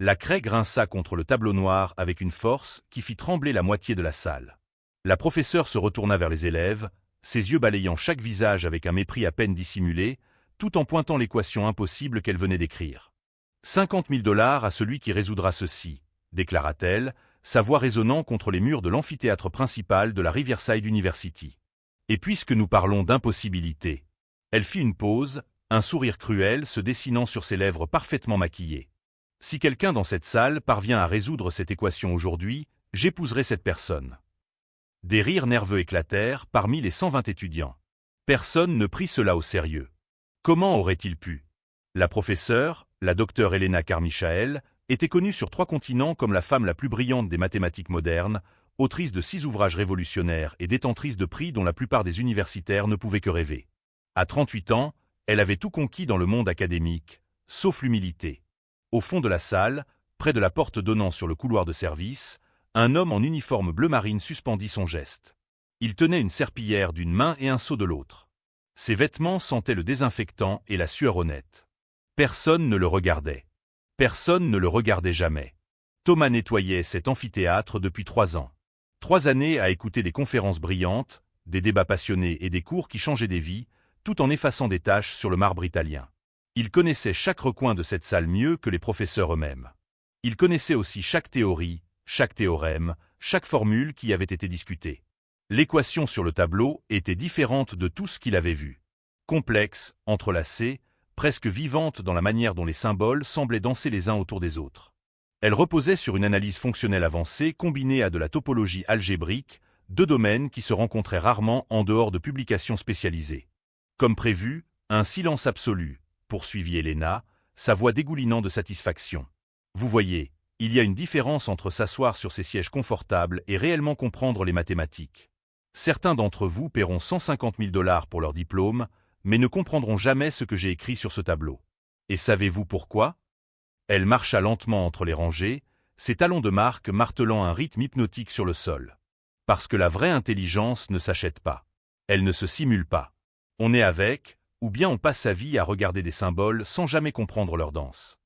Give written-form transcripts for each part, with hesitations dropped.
La craie grinça contre le tableau noir avec une force qui fit trembler la moitié de la salle. La professeure se retourna vers les élèves, ses yeux balayant chaque visage avec un mépris à peine dissimulé, tout en pointant l'équation impossible qu'elle venait d'écrire. 50 000 $ à celui qui résoudra ceci, déclara-t-elle, sa voix résonnant contre les murs de l'amphithéâtre principal de la Riverside University. Et puisque nous parlons d'impossibilité, elle fit une pause, un sourire cruel se dessinant sur ses lèvres parfaitement maquillées. Si quelqu'un dans cette salle parvient à résoudre cette équation aujourd'hui, j'épouserai cette personne. Des rires nerveux éclatèrent parmi les 120 étudiants. Personne ne prit cela au sérieux. Comment aurait-il pu? La professeure, la docteure Helena Carmichael, était connue sur 3 continents comme la femme la plus brillante des mathématiques modernes, autrice de 6 ouvrages révolutionnaires et détentrice de prix dont la plupart des universitaires ne pouvaient que rêver. À 38 ans, elle avait tout conquis dans le monde académique, sauf l'humilité. Au fond de la salle, près de la porte donnant sur le couloir de service, un homme en uniforme bleu marine suspendit son geste. Il tenait une serpillière d'une main et un seau de l'autre. Ses vêtements sentaient le désinfectant et la sueur honnête. Personne ne le regardait. Personne ne le regardait jamais. Thomas nettoyait cet amphithéâtre depuis 3 ans. 3 années à écouter des conférences brillantes, des débats passionnés et des cours qui changeaient des vies, tout en effaçant des taches sur le marbre italien. Il connaissait chaque recoin de cette salle mieux que les professeurs eux-mêmes. Il connaissait aussi chaque théorie, chaque théorème, chaque formule qui avait été discutée. L'équation sur le tableau était différente de tout ce qu'il avait vu. Complexe, entrelacée, presque vivante dans la manière dont les symboles semblaient danser les uns autour des autres. Elle reposait sur une analyse fonctionnelle avancée combinée à de la topologie algébrique, 2 domaines qui se rencontraient rarement en dehors de publications spécialisées. Comme prévu, un silence absolu, poursuivit Helena, sa voix dégoulinant de satisfaction. Vous voyez, il y a une différence entre s'asseoir sur ces sièges confortables et réellement comprendre les mathématiques. Certains d'entre vous paieront 150 000 $ pour leur diplôme, mais ne comprendront jamais ce que j'ai écrit sur ce tableau. Et savez-vous pourquoi? Elle marcha lentement entre les rangées, ses talons de marque martelant un rythme hypnotique sur le sol. Parce que la vraie intelligence ne s'achète pas. Elle ne se simule pas. On est avec, ou bien on passe sa vie à regarder des symboles sans jamais comprendre leur danse.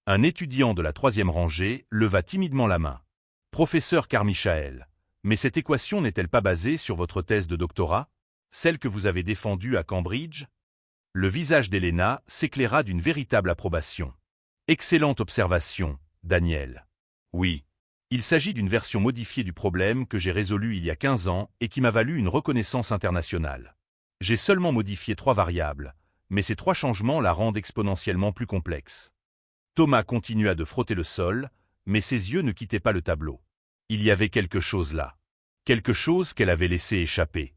Un étudiant de la 3e rangée leva timidement la main. Professeur Carmichael, mais cette équation n'est-elle pas basée sur votre thèse de doctorat? Celle que vous avez défendue à Cambridge? Le visage d'Helena s'éclaira d'une véritable approbation. Excellente observation, Daniel. Oui. Il s'agit d'une version modifiée du problème que j'ai résolu il y a 15 ans et qui m'a valu une reconnaissance internationale. J'ai seulement modifié 3 variables, mais ces 3 changements la rendent exponentiellement plus complexe. Thomas continua de frotter le sol, mais ses yeux ne quittaient pas le tableau. Il y avait quelque chose là. Quelque chose qu'elle avait laissé échapper.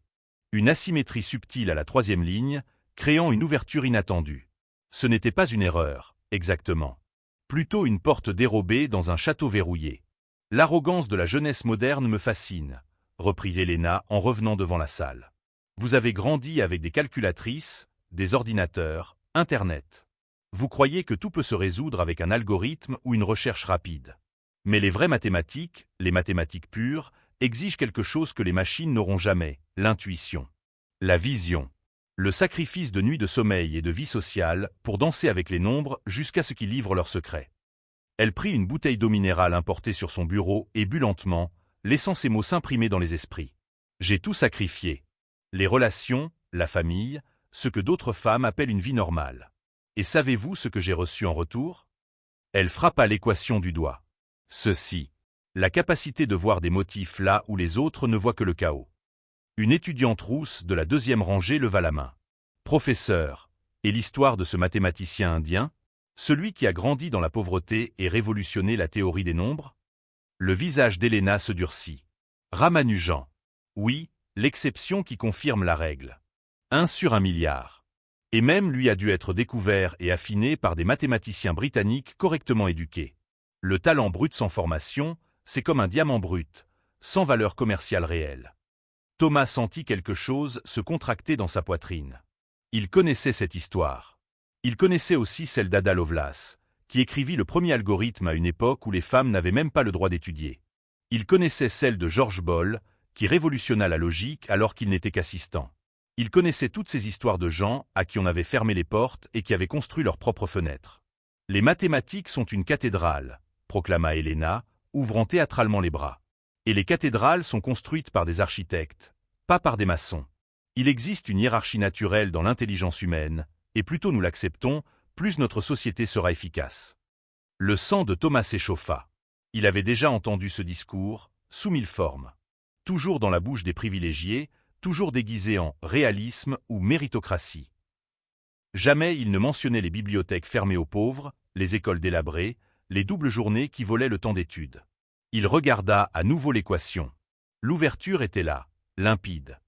Une asymétrie subtile à la 3e ligne, créant une ouverture inattendue. Ce n'était pas une erreur, exactement. Plutôt une porte dérobée dans un château verrouillé. L'arrogance de la jeunesse moderne me fascine, reprit Helena en revenant devant la salle. Vous avez grandi avec des calculatrices, des ordinateurs, Internet. Vous croyez que tout peut se résoudre avec un algorithme ou une recherche rapide. Mais les vraies mathématiques, les mathématiques pures, exigent quelque chose que les machines n'auront jamais, l'intuition. La vision. Le sacrifice de nuits de sommeil et de vie sociale pour danser avec les nombres jusqu'à ce qu'ils livrent leurs secrets. Elle prit une bouteille d'eau minérale importée sur son bureau et but lentement, laissant ces mots s'imprimer dans les esprits. J'ai tout sacrifié. Les relations, la famille, ce que d'autres femmes appellent une vie normale. Et savez-vous ce que j'ai reçu en retour? Elle frappa l'équation du doigt. Ceci. La capacité de voir des motifs là où les autres ne voient que le chaos. Une étudiante rousse de la 2e rangée leva la main. Professeur, et l'histoire de ce mathématicien indien? Celui qui a grandi dans la pauvreté et révolutionné la théorie des nombres? Le visage d'Helena se durcit. Ramanujan. Oui, l'exception qui confirme la règle. 1 sur 1 milliard. Et même lui a dû être découvert et affiné par des mathématiciens britanniques correctement éduqués. Le talent brut sans formation, c'est comme un diamant brut, sans valeur commerciale réelle. Thomas sentit quelque chose se contracter dans sa poitrine. Il connaissait cette histoire. Il connaissait aussi celle d'Ada Lovelace, qui écrivit le premier algorithme à une époque où les femmes n'avaient même pas le droit d'étudier. Il connaissait celle de George Boole, qui révolutionna la logique alors qu'il n'était qu'assistant. Il connaissait toutes ces histoires de gens à qui on avait fermé les portes et qui avaient construit leurs propres fenêtres. Les mathématiques sont une cathédrale, proclama Helena, ouvrant théâtralement les bras. Et les cathédrales sont construites par des architectes, pas par des maçons. Il existe une hiérarchie naturelle dans l'intelligence humaine, et plus tôt nous l'acceptons, plus notre société sera efficace. Le sang de Thomas s'échauffa. Il avait déjà entendu ce discours, sous mille formes. Toujours dans la bouche des privilégiés, toujours déguisé en réalisme ou méritocratie. Jamais il ne mentionnait les bibliothèques fermées aux pauvres, les écoles délabrées, les doubles journées qui volaient le temps d'études. Il regarda à nouveau l'équation. L'ouverture était là, limpide.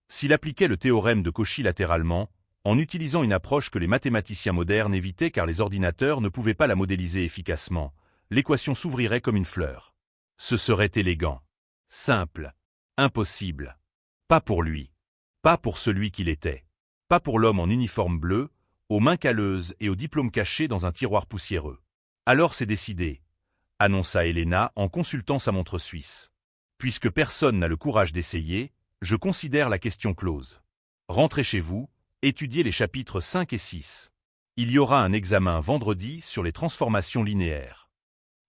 S'il appliquait le théorème de Cauchy latéralement, en utilisant une approche que les mathématiciens modernes évitaient car les ordinateurs ne pouvaient pas la modéliser efficacement, l'équation s'ouvrirait comme une fleur. Ce serait élégant. Simple. Impossible. Pas pour lui. Pas pour celui qu'il était. Pas pour l'homme en uniforme bleu, aux mains calleuses et au diplôme caché dans un tiroir poussiéreux. Alors c'est décidé, annonça Helena en consultant sa montre suisse. Puisque personne n'a le courage d'essayer, je considère la question close. Rentrez chez vous, étudiez les chapitres 5 et 6. Il y aura un examen vendredi sur les transformations linéaires.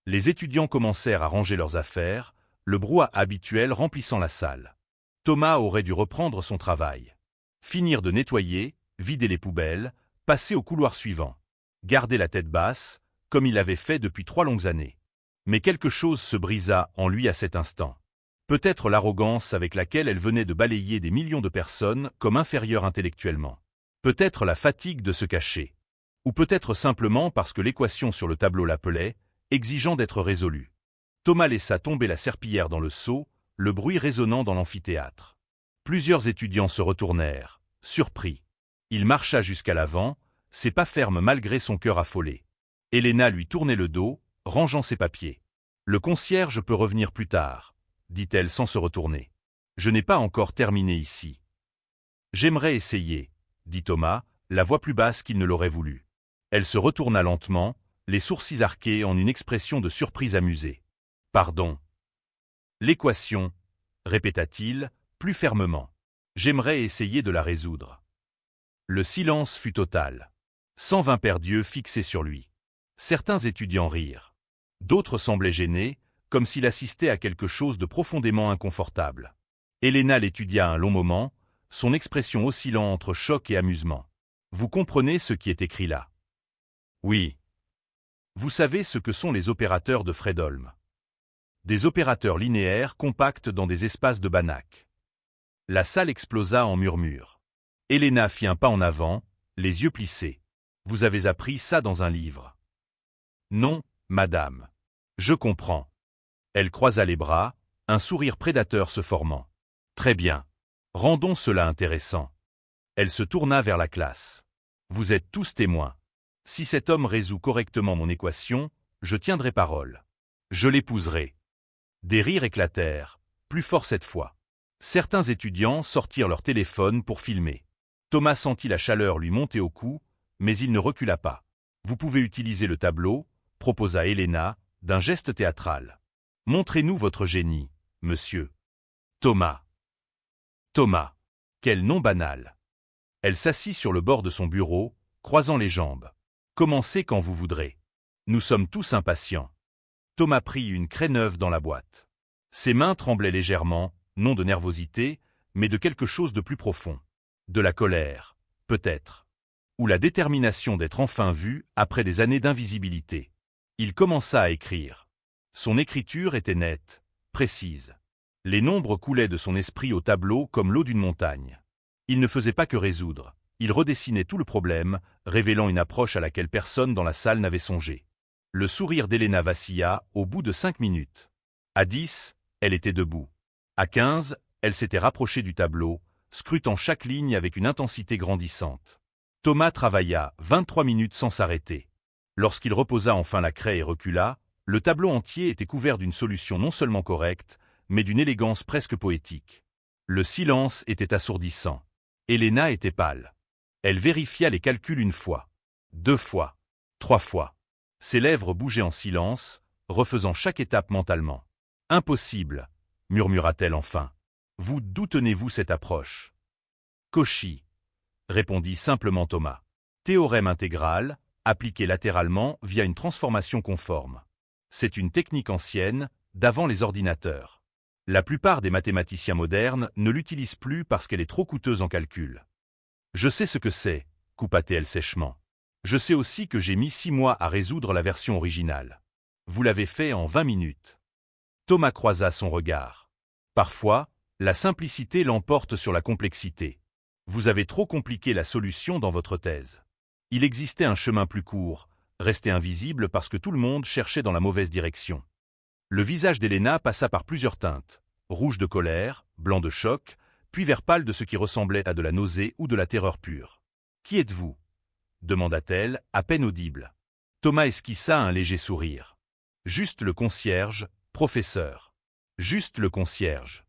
Les étudiants commencèrent à ranger leurs affaires, le brouhaha habituel remplissant la salle. Thomas aurait dû reprendre son travail. Finir de nettoyer, vider les poubelles, passer au couloir suivant. Garder la tête basse, comme il l'avait fait depuis 3 longues années. Mais quelque chose se brisa en lui à cet instant. Peut-être l'arrogance avec laquelle elle venait de balayer des millions de personnes comme inférieures intellectuellement. Peut-être la fatigue de se cacher. Ou peut-être simplement parce que l'équation sur le tableau l'appelait, exigeant d'être résolue. Thomas laissa tomber la serpillière dans le seau, le bruit résonnant dans l'amphithéâtre. Plusieurs étudiants se retournèrent, surpris. Il marcha jusqu'à l'avant, ses pas fermes malgré son cœur affolé. Helena lui tournait le dos, rangeant ses papiers. « Le concierge peut revenir plus tard », dit-elle sans se retourner. « Je n'ai pas encore terminé ici. »« J'aimerais essayer », dit Thomas, la voix plus basse qu'il ne l'aurait voulu. Elle se retourna lentement, les sourcils arqués en une expression de surprise amusée. « Pardon. »« L'équation, » répéta-t-il, plus fermement. « J'aimerais essayer de la résoudre. » Le silence fut total. 120 paires d'yeux fixés sur lui. Certains étudiants rirent. D'autres semblaient gênés, comme s'il assistait à quelque chose de profondément inconfortable. Helena l'étudia un long moment, son expression oscillant entre choc et amusement. « Vous comprenez ce qui est écrit là ? » ?»« Oui. »« Vous savez ce que sont les opérateurs de Fredholm ? » ?»« Des opérateurs linéaires compacts dans des espaces de Banach. » La salle explosa en murmures. Helena fit un pas en avant, les yeux plissés. « Vous avez appris ça dans un livre. »« Non, madame. Je comprends. » Elle croisa les bras, un sourire prédateur se formant. « Très bien. Rendons cela intéressant. » Elle se tourna vers la classe. « Vous êtes tous témoins. Si cet homme résout correctement mon équation, je tiendrai parole. Je l'épouserai. » Des rires éclatèrent, plus forts cette fois. Certains étudiants sortirent leur téléphone pour filmer. Thomas sentit la chaleur lui monter au cou, mais il ne recula pas. « Vous pouvez utiliser le tableau », proposa Helena, d'un geste théâtral. « Montrez-nous votre génie, monsieur. » Thomas. Thomas. Quel nom banal. Elle s'assit sur le bord de son bureau, croisant les jambes. « Commencez quand vous voudrez. Nous sommes tous impatients. » Thomas prit une craie neuve dans la boîte. Ses mains tremblaient légèrement, non de nervosité, mais de quelque chose de plus profond. De la colère, peut-être. Ou la détermination d'être enfin vu après des années d'invisibilité. Il commença à écrire. Son écriture était nette, précise. Les nombres coulaient de son esprit au tableau comme l'eau d'une montagne. Il ne faisait pas que résoudre, il redessinait tout le problème, révélant une approche à laquelle personne dans la salle n'avait songé. Le sourire d'Helena vacilla au bout de 5 minutes. À 10, elle était debout. À 15, elle s'était rapprochée du tableau, scrutant chaque ligne avec une intensité grandissante. Thomas travailla 23 minutes sans s'arrêter. Lorsqu'il reposa enfin la craie et recula, le tableau entier était couvert d'une solution non seulement correcte, mais d'une élégance presque poétique. Le silence était assourdissant. Helena était pâle. Elle vérifia les calculs 1 fois, 2 fois, 3 fois. Ses lèvres bougeaient en silence, refaisant chaque étape mentalement. « Impossible, » murmura-t-elle enfin. « D'où tenez-vous cette approche ?»« Cauchy, » répondit simplement Thomas. « Théorème intégral, appliqué latéralement via une transformation conforme. » C'est une technique ancienne, d'avant les ordinateurs. La plupart des mathématiciens modernes ne l'utilisent plus parce qu'elle est trop coûteuse en calcul. Je sais ce que c'est, coupa-t-elle sèchement. Je sais aussi que j'ai mis 6 mois à résoudre la version originale. Vous l'avez fait en 20 minutes. Thomas croisa son regard. Parfois, la simplicité l'emporte sur la complexité. Vous avez trop compliqué la solution dans votre thèse. Il existait un chemin plus court, resté invisible parce que tout le monde cherchait dans la mauvaise direction. Le visage d'Helena passa par plusieurs teintes, rouge de colère, blanc de choc, puis vert pâle de ce qui ressemblait à de la nausée ou de la terreur pure. « Qui êtes-vous » demanda-t-elle, à peine audible. Thomas esquissa un léger sourire. « Juste le concierge, professeur. Juste le concierge. »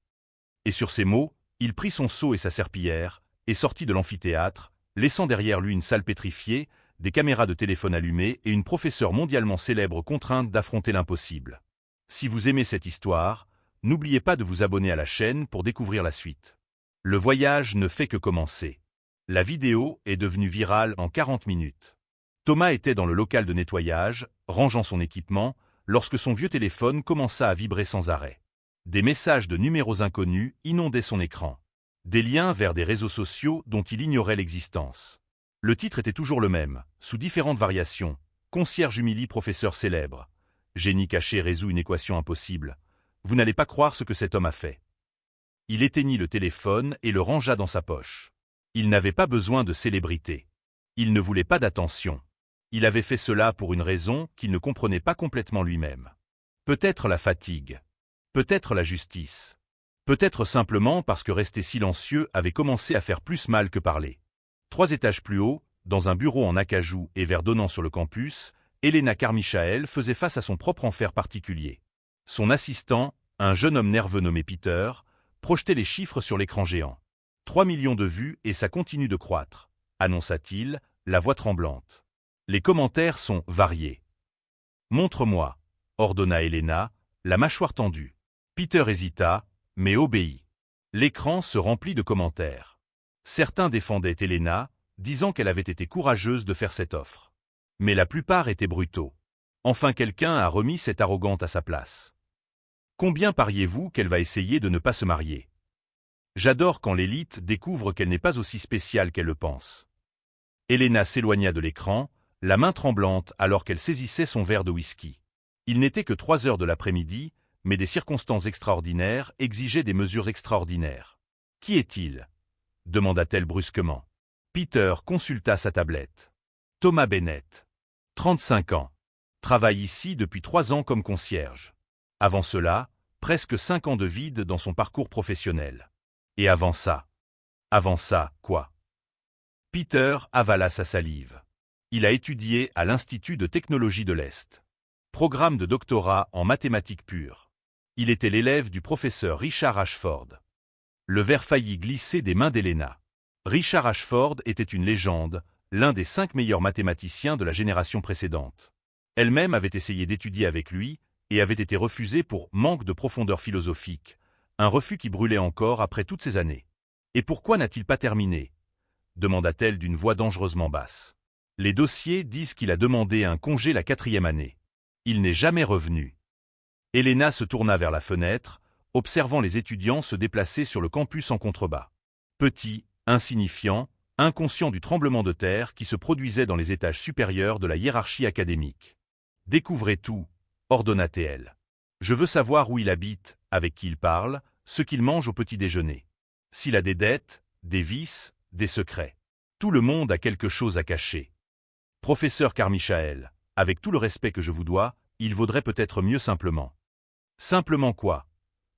Et sur ces mots, il prit son seau et sa serpillière, et sortit de l'amphithéâtre, laissant derrière lui une salle pétrifiée, des caméras de téléphone allumées et une professeure mondialement célèbre contrainte d'affronter l'impossible. Si vous aimez cette histoire, n'oubliez pas de vous abonner à la chaîne pour découvrir la suite. Le voyage ne fait que commencer. La vidéo est devenue virale en 40 minutes. Thomas était dans le local de nettoyage, rangeant son équipement, lorsque son vieux téléphone commença à vibrer sans arrêt. Des messages de numéros inconnus inondaient son écran. Des liens vers des réseaux sociaux dont il ignorait l'existence. Le titre était toujours le même, sous différentes variations. Concierge humilie professeur célèbre. Génie caché résout une équation impossible. Vous n'allez pas croire ce que cet homme a fait. Il éteignit le téléphone et le rangea dans sa poche. Il n'avait pas besoin de célébrité. Il ne voulait pas d'attention. Il avait fait cela pour une raison qu'il ne comprenait pas complètement lui-même. Peut-être la fatigue. Peut-être la justice. Peut-être simplement parce que rester silencieux avait commencé à faire plus mal que parler. 3 étages plus haut, dans un bureau en acajou et verre donnant sur le campus, Helena Carmichael faisait face à son propre enfer particulier. Son assistant, un jeune homme nerveux nommé Peter, projetait les chiffres sur l'écran géant. 3 millions de vues et ça continue de croître, annonça-t-il, la voix tremblante. Les commentaires sont variés. Montre-moi, ordonna Helena, la mâchoire tendue. Peter hésita, mais obéit. L'écran se remplit de commentaires. Certains défendaient Helena, disant qu'elle avait été courageuse de faire cette offre. Mais la plupart étaient brutaux. Enfin quelqu'un a remis cette arrogante à sa place. Combien pariez-vous qu'elle va essayer de ne pas se marier? J'adore quand l'élite découvre qu'elle n'est pas aussi spéciale qu'elle le pense. Helena s'éloigna de l'écran, la main tremblante alors qu'elle saisissait son verre de whisky. Il n'était que 3 heures de l'après-midi, mais des circonstances extraordinaires exigeaient des mesures extraordinaires. « Qui est-il » demanda-t-elle brusquement. Peter consulta sa tablette. Thomas Bennett. 35 ans. Travaille ici depuis 3 ans comme concierge. Avant cela, presque 5 ans de vide dans son parcours professionnel. Et avant ça, quoi? Peter avala sa salive. Il a étudié à l'Institut de technologie de l'Est. Programme de doctorat en mathématiques pures. Il était l'élève du professeur Richard Ashford. Le verre faillit glisser des mains d'Helena. Richard Ashford était une légende, l'un des 5 meilleurs mathématiciens de la génération précédente. Elle-même avait essayé d'étudier avec lui et avait été refusée pour manque de profondeur philosophique, un refus qui brûlait encore après toutes ces années. « Et pourquoi n'a-t-il pas terminé » demanda-t-elle d'une voix dangereusement basse. Les dossiers disent qu'il a demandé un congé la 4e année. Il n'est jamais revenu. Helena se tourna vers la fenêtre, observant les étudiants se déplacer sur le campus en contrebas. Petit, insignifiant, inconscient du tremblement de terre qui se produisait dans les étages supérieurs de la hiérarchie académique. « Découvrez tout » ordonna-t-elle. « Je veux savoir où il habite, avec qui il parle, ce qu'il mange au petit déjeuner. S'il a des dettes, des vices, des secrets. Tout le monde a quelque chose à cacher. Professeur Carmichael, avec tout le respect que je vous dois, il vaudrait peut-être mieux simplement. » Simplement quoi?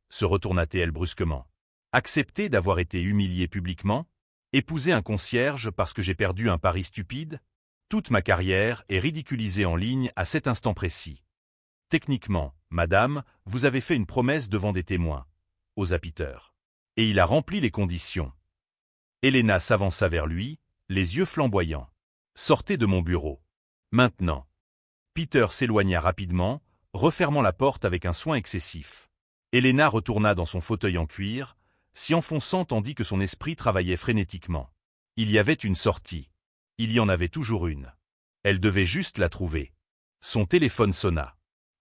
Se retourna-t-elle brusquement. Accepter d'avoir été humilié publiquement? Épouser un concierge parce que j'ai perdu un pari stupide? Toute ma carrière est ridiculisée en ligne à cet instant précis. Techniquement, madame, vous avez fait une promesse devant des témoins, osa Peter. Et il a rempli les conditions. Helena s'avança vers lui, les yeux flamboyants. Sortez de mon bureau. Maintenant. Peter s'éloigna rapidement, refermant la porte avec un soin excessif. Helena retourna dans son fauteuil en cuir, s'y enfonçant tandis que son esprit travaillait frénétiquement. Il y avait une sortie. Il y en avait toujours une. Elle devait juste la trouver. Son téléphone sonna.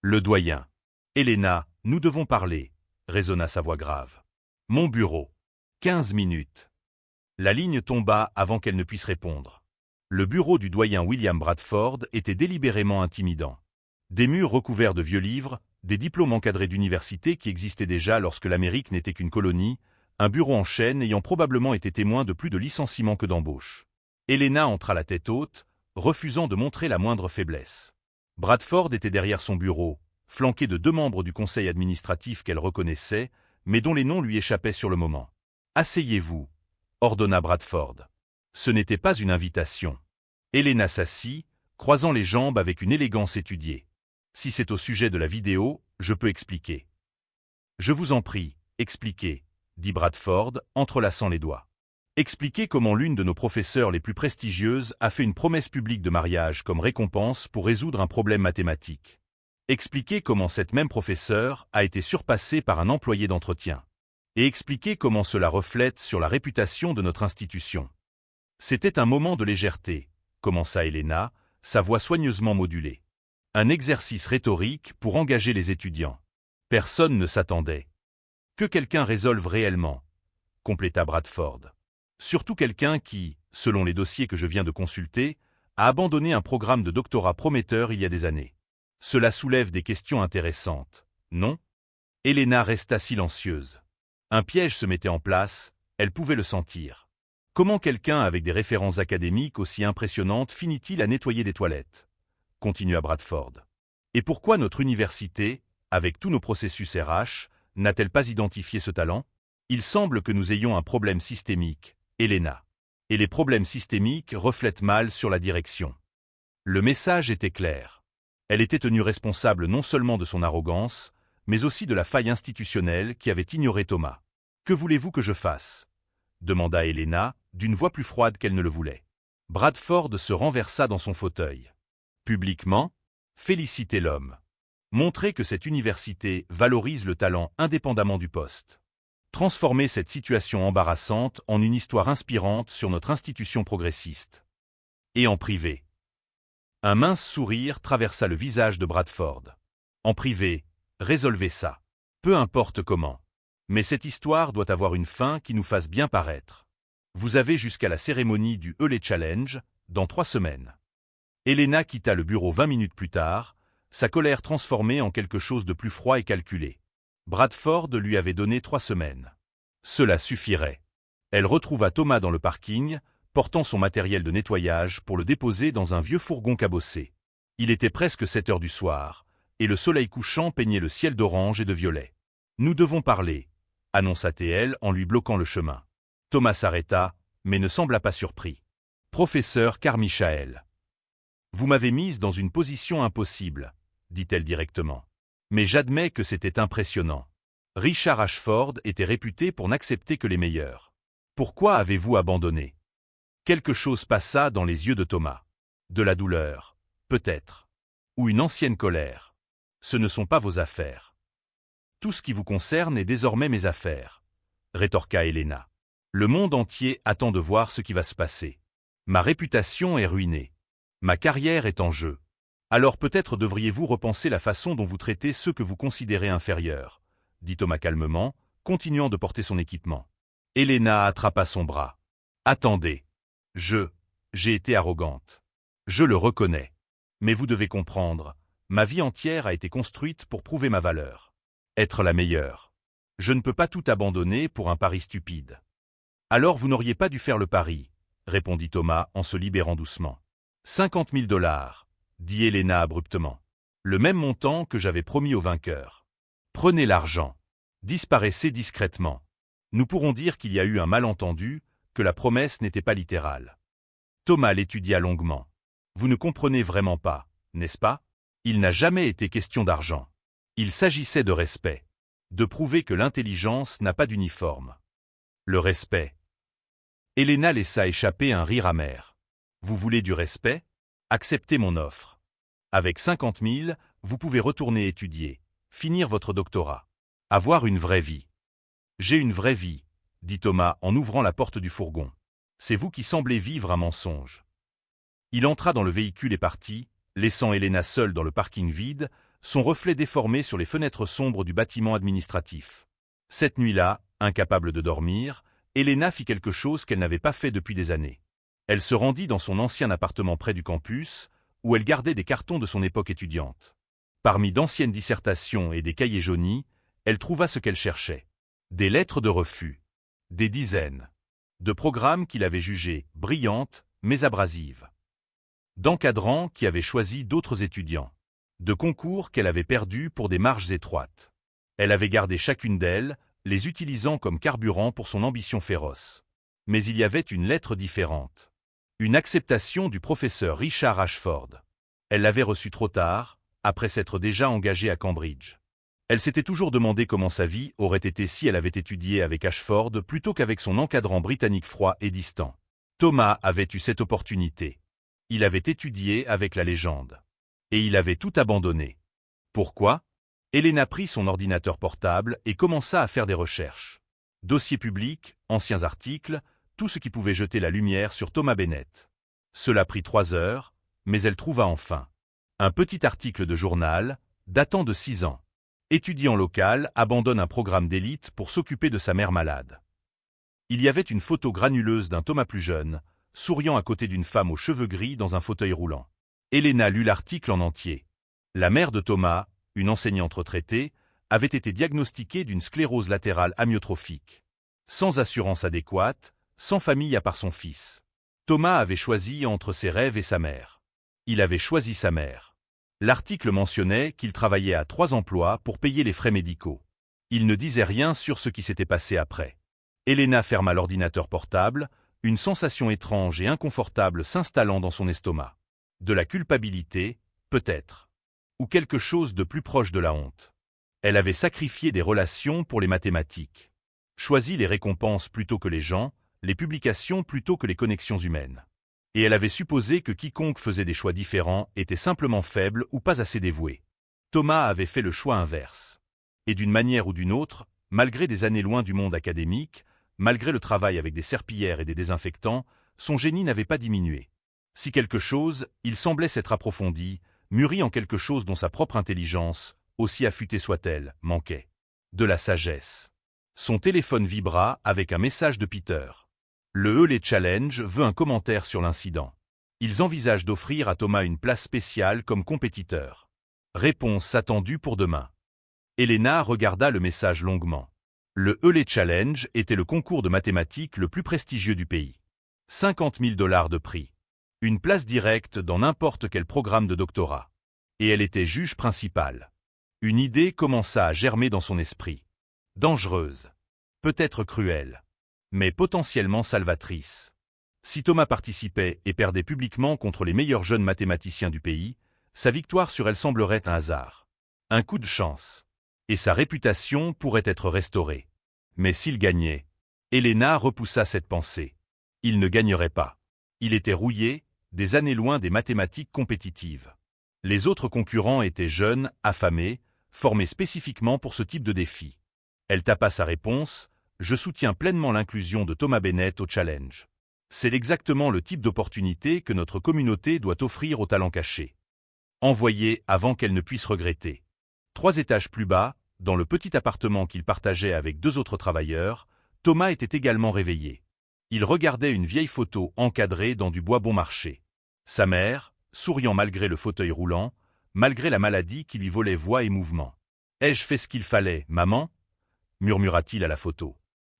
Le doyen. Elena, nous devons parler, résonna sa voix grave. Mon bureau. 15 minutes. La ligne tomba avant qu'elle ne puisse répondre. Le bureau du doyen William Bradford était délibérément intimidant. Des murs recouverts de vieux livres, des diplômes encadrés d'université qui existaient déjà lorsque l'Amérique n'était qu'une colonie, un bureau en chaîne ayant probablement été témoin de plus de licenciements que d'embauches. Elena entra la tête haute, refusant de montrer la moindre faiblesse. Bradford était derrière son bureau, flanqué de 2 membres du conseil administratif qu'elle reconnaissait, mais dont les noms lui échappaient sur le moment. « Asseyez-vous » ordonna Bradford. Ce n'était pas une invitation. Elena s'assit, croisant les jambes avec une élégance étudiée. « Si c'est au sujet de la vidéo, je peux expliquer. »« Je vous en prie, expliquez, » dit Bradford, entrelaçant les doigts. « Expliquez comment l'une de nos professeurs les plus prestigieuses a fait une promesse publique de mariage comme récompense pour résoudre un problème mathématique. Expliquez comment cette même professeure a été surpassée par un employé d'entretien. Et expliquez comment cela reflète sur la réputation de notre institution. » C'était un moment de légèreté, commença Elena, sa voix soigneusement modulée. Un exercice rhétorique pour engager les étudiants. Personne ne s'attendait. Que quelqu'un résolve réellement, compléta Bradford. Surtout quelqu'un qui, selon les dossiers que je viens de consulter, a abandonné un programme de doctorat prometteur il y a des années. Cela soulève des questions intéressantes, non? Elena resta silencieuse. Un piège se mettait en place, elle pouvait le sentir. Comment quelqu'un avec des références académiques aussi impressionnantes finit-il à nettoyer des toilettes? Continua Bradford. Et pourquoi notre université, avec tous nos processus RH, n'a-t-elle pas identifié ce talent? Il semble que nous ayons un problème systémique, Elena. Et les problèmes systémiques reflètent mal sur la direction. Le message était clair. Elle était tenue responsable non seulement de son arrogance, mais aussi de la faille institutionnelle qui avait ignoré Thomas. « Que voulez-vous que je fasse » demanda Elena, d'une voix plus froide qu'elle ne le voulait. Bradford se renversa dans son fauteuil. Publiquement, féliciter l'homme. Montrer que cette université valorise le talent indépendamment du poste. Transformer cette situation embarrassante en une histoire inspirante sur notre institution progressiste. Et en privé. Un mince sourire traversa le visage de Bradford. En privé, résolvez ça. Peu importe comment. Mais cette histoire doit avoir une fin qui nous fasse bien paraître. Vous avez jusqu'à la cérémonie du Early Challenge, dans 3 semaines. Elena quitta le bureau 20 minutes plus tard, sa colère transformée en quelque chose de plus froid et calculé. Bradford lui avait donné 3 semaines. Cela suffirait. Elle retrouva Thomas dans le parking, portant son matériel de nettoyage pour le déposer dans un vieux fourgon cabossé. Il était presque 7 heures du soir, et le soleil couchant peignait le ciel d'orange et de violet. « Nous devons parler », annonça-t-elle en lui bloquant le chemin. Thomas s'arrêta, mais ne sembla pas surpris. « Professeur Carmichael. Vous m'avez mise dans une position impossible, dit-elle directement. Mais j'admets que c'était impressionnant. Richard Ashford était réputé pour n'accepter que les meilleurs. Pourquoi avez-vous abandonné? Quelque chose passa dans les yeux de Thomas. De la douleur, peut-être. Ou une ancienne colère. Ce ne sont pas vos affaires. Tout ce qui vous concerne est désormais mes affaires, rétorqua Elena. Le monde entier attend de voir ce qui va se passer. Ma réputation est ruinée. Ma carrière est en jeu. Alors peut-être devriez-vous repenser la façon dont vous traitez ceux que vous considérez inférieurs, dit Thomas calmement, continuant de porter son équipement. Elena attrapa son bras. Attendez. J'ai été arrogante. Je le reconnais. Mais vous devez comprendre, ma vie entière a été construite pour prouver ma valeur. Être la meilleure. Je ne peux pas tout abandonner pour un pari stupide. Alors vous n'auriez pas dû faire le pari, répondit Thomas en se libérant doucement. 50 000 $, dit Elena abruptement. Le même montant que j'avais promis au vainqueur. Prenez l'argent. Disparaissez discrètement. Nous pourrons dire qu'il y a eu un malentendu, que la promesse n'était pas littérale. Thomas l'étudia longuement. Vous ne comprenez vraiment pas, n'est-ce pas? Il n'a jamais été question d'argent. Il s'agissait de respect. De prouver que l'intelligence n'a pas d'uniforme. Le respect. Elena laissa échapper un rire amer. Vous voulez du respect? Acceptez mon offre. Avec 50 000, vous pouvez retourner étudier, finir votre doctorat. Avoir une vraie vie. J'ai une vraie vie, dit Thomas en ouvrant la porte du fourgon. C'est vous qui semblez vivre un mensonge. Il entra dans le véhicule et partit, laissant Elena seule dans le parking vide, son reflet déformé sur les fenêtres sombres du bâtiment administratif. Cette nuit-là, incapable de dormir, Elena fit quelque chose qu'elle n'avait pas fait depuis des années. Elle se rendit dans son ancien appartement près du campus, où elle gardait des cartons de son époque étudiante. Parmi d'anciennes dissertations et des cahiers jaunis, elle trouva ce qu'elle cherchait. Des lettres de refus. Des dizaines. De programmes qu'il avait jugées brillantes, mais abrasives. D'encadrants qui avaient choisi d'autres étudiants. De concours qu'elle avait perdus pour des marges étroites. Elle avait gardé chacune d'elles, les utilisant comme carburant pour son ambition féroce. Mais il y avait une lettre différente. Une acceptation du professeur Richard Ashford. Elle l'avait reçue trop tard, après s'être déjà engagée à Cambridge. Elle s'était toujours demandé comment sa vie aurait été si elle avait étudié avec Ashford plutôt qu'avec son encadrant britannique froid et distant. Thomas avait eu cette opportunité. Il avait étudié avec la légende. Et il avait tout abandonné. Pourquoi? Elena prit son ordinateur portable et commença à faire des recherches. Dossiers publics, anciens articles, tout ce qui pouvait jeter la lumière sur Thomas Bennett. Cela prit 3 heures, mais elle trouva enfin. Un petit article de journal, datant de 6 ans. Étudiant local abandonne un programme d'élite pour s'occuper de sa mère malade. Il y avait une photo granuleuse d'un Thomas plus jeune, souriant à côté d'une femme aux cheveux gris dans un fauteuil roulant. Elena lut l'article en entier. La mère de Thomas, une enseignante retraitée, avait été diagnostiquée d'une sclérose latérale amyotrophique. Sans assurance adéquate, sans famille à part son fils. Thomas avait choisi entre ses rêves et sa mère. Il avait choisi sa mère. L'article mentionnait qu'il travaillait à 3 emplois pour payer les frais médicaux. Il ne disait rien sur ce qui s'était passé après. Elena ferma l'ordinateur portable, une sensation étrange et inconfortable s'installant dans son estomac. De la culpabilité, peut-être. Ou quelque chose de plus proche de la honte. Elle avait sacrifié des relations pour les mathématiques. Choisi les récompenses plutôt que les gens, les publications plutôt que les connexions humaines. Et elle avait supposé que quiconque faisait des choix différents était simplement faible ou pas assez dévoué. Thomas avait fait le choix inverse. Et d'une manière ou d'une autre, malgré des années loin du monde académique, malgré le travail avec des serpillères et des désinfectants, son génie n'avait pas diminué. Si quelque chose, il semblait s'être approfondi, mûri en quelque chose dont sa propre intelligence, aussi affûtée soit-elle, manquait. De la sagesse. Son téléphone vibra avec un message de Peter. Le Hewlett Challenge veut un commentaire sur l'incident. Ils envisagent d'offrir à Thomas une place spéciale comme compétiteur. Réponse attendue pour demain. Elena regarda le message longuement. Le Hewlett Challenge était le concours de mathématiques le plus prestigieux du pays. 50 000 $ de prix. Une place directe dans n'importe quel programme de doctorat. Et elle était juge principale. Une idée commença à germer dans son esprit. Dangereuse. Peut-être cruelle. Mais potentiellement salvatrice. Si Thomas participait et perdait publiquement contre les meilleurs jeunes mathématiciens du pays, sa victoire sur elle semblerait un hasard. Un coup de chance. Et sa réputation pourrait être restaurée. Mais s'il gagnait, Elena repoussa cette pensée. Il ne gagnerait pas. Il était rouillé, des années loin des mathématiques compétitives. Les autres concurrents étaient jeunes, affamés, formés spécifiquement pour ce type de défi. Elle tapa sa réponse. Je soutiens pleinement l'inclusion de Thomas Bennett au challenge. C'est exactement le type d'opportunité que notre communauté doit offrir aux talents cachés. Envoyée avant qu'elle ne puisse regretter. 3 étages plus bas, dans le petit appartement qu'il partageait avec 2 autres travailleurs, Thomas était également réveillé. Il regardait une vieille photo encadrée dans du bois bon marché. Sa mère, souriant malgré le fauteuil roulant, malgré la maladie qui lui volait voix et mouvement. « Ai-je fait ce qu'il fallait, maman ?» murmura-t-il à la photo.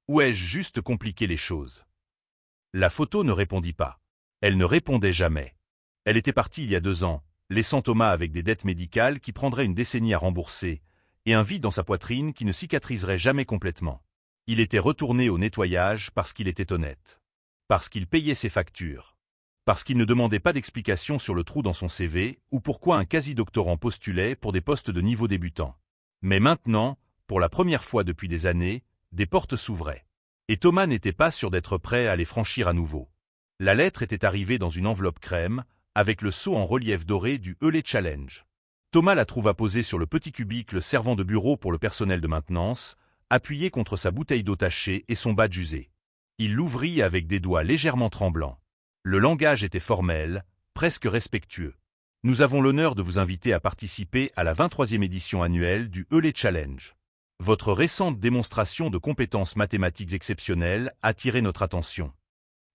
Ou ai-je juste compliqué les choses? La photo ne répondit pas. Elle ne répondait jamais. Elle était partie il y a 2 ans, laissant Thomas avec des dettes médicales qui prendraient une décennie à rembourser, et un vide dans sa poitrine qui ne cicatriserait jamais complètement. Il était retourné au nettoyage parce qu'il était honnête. Parce qu'il payait ses factures. Parce qu'il ne demandait pas d'explication sur le trou dans son CV ou pourquoi un quasi-doctorant postulait pour des postes de niveau débutant. Mais maintenant, pour la première fois depuis des années, des portes s'ouvraient. Et Thomas n'était pas sûr d'être prêt à les franchir à nouveau. La lettre était arrivée dans une enveloppe crème, avec le sceau en relief doré du Hewlett Challenge. Thomas la trouva posée sur le petit cubicle servant de bureau pour le personnel de maintenance, appuyé contre sa bouteille d'eau tachée et son badge usé. Il l'ouvrit avec des doigts légèrement tremblants. Le langage était formel, presque respectueux. Nous avons l'honneur de vous inviter à participer à la 23e édition annuelle du ELE Challenge. Votre récente démonstration de compétences mathématiques exceptionnelles a attiré notre attention.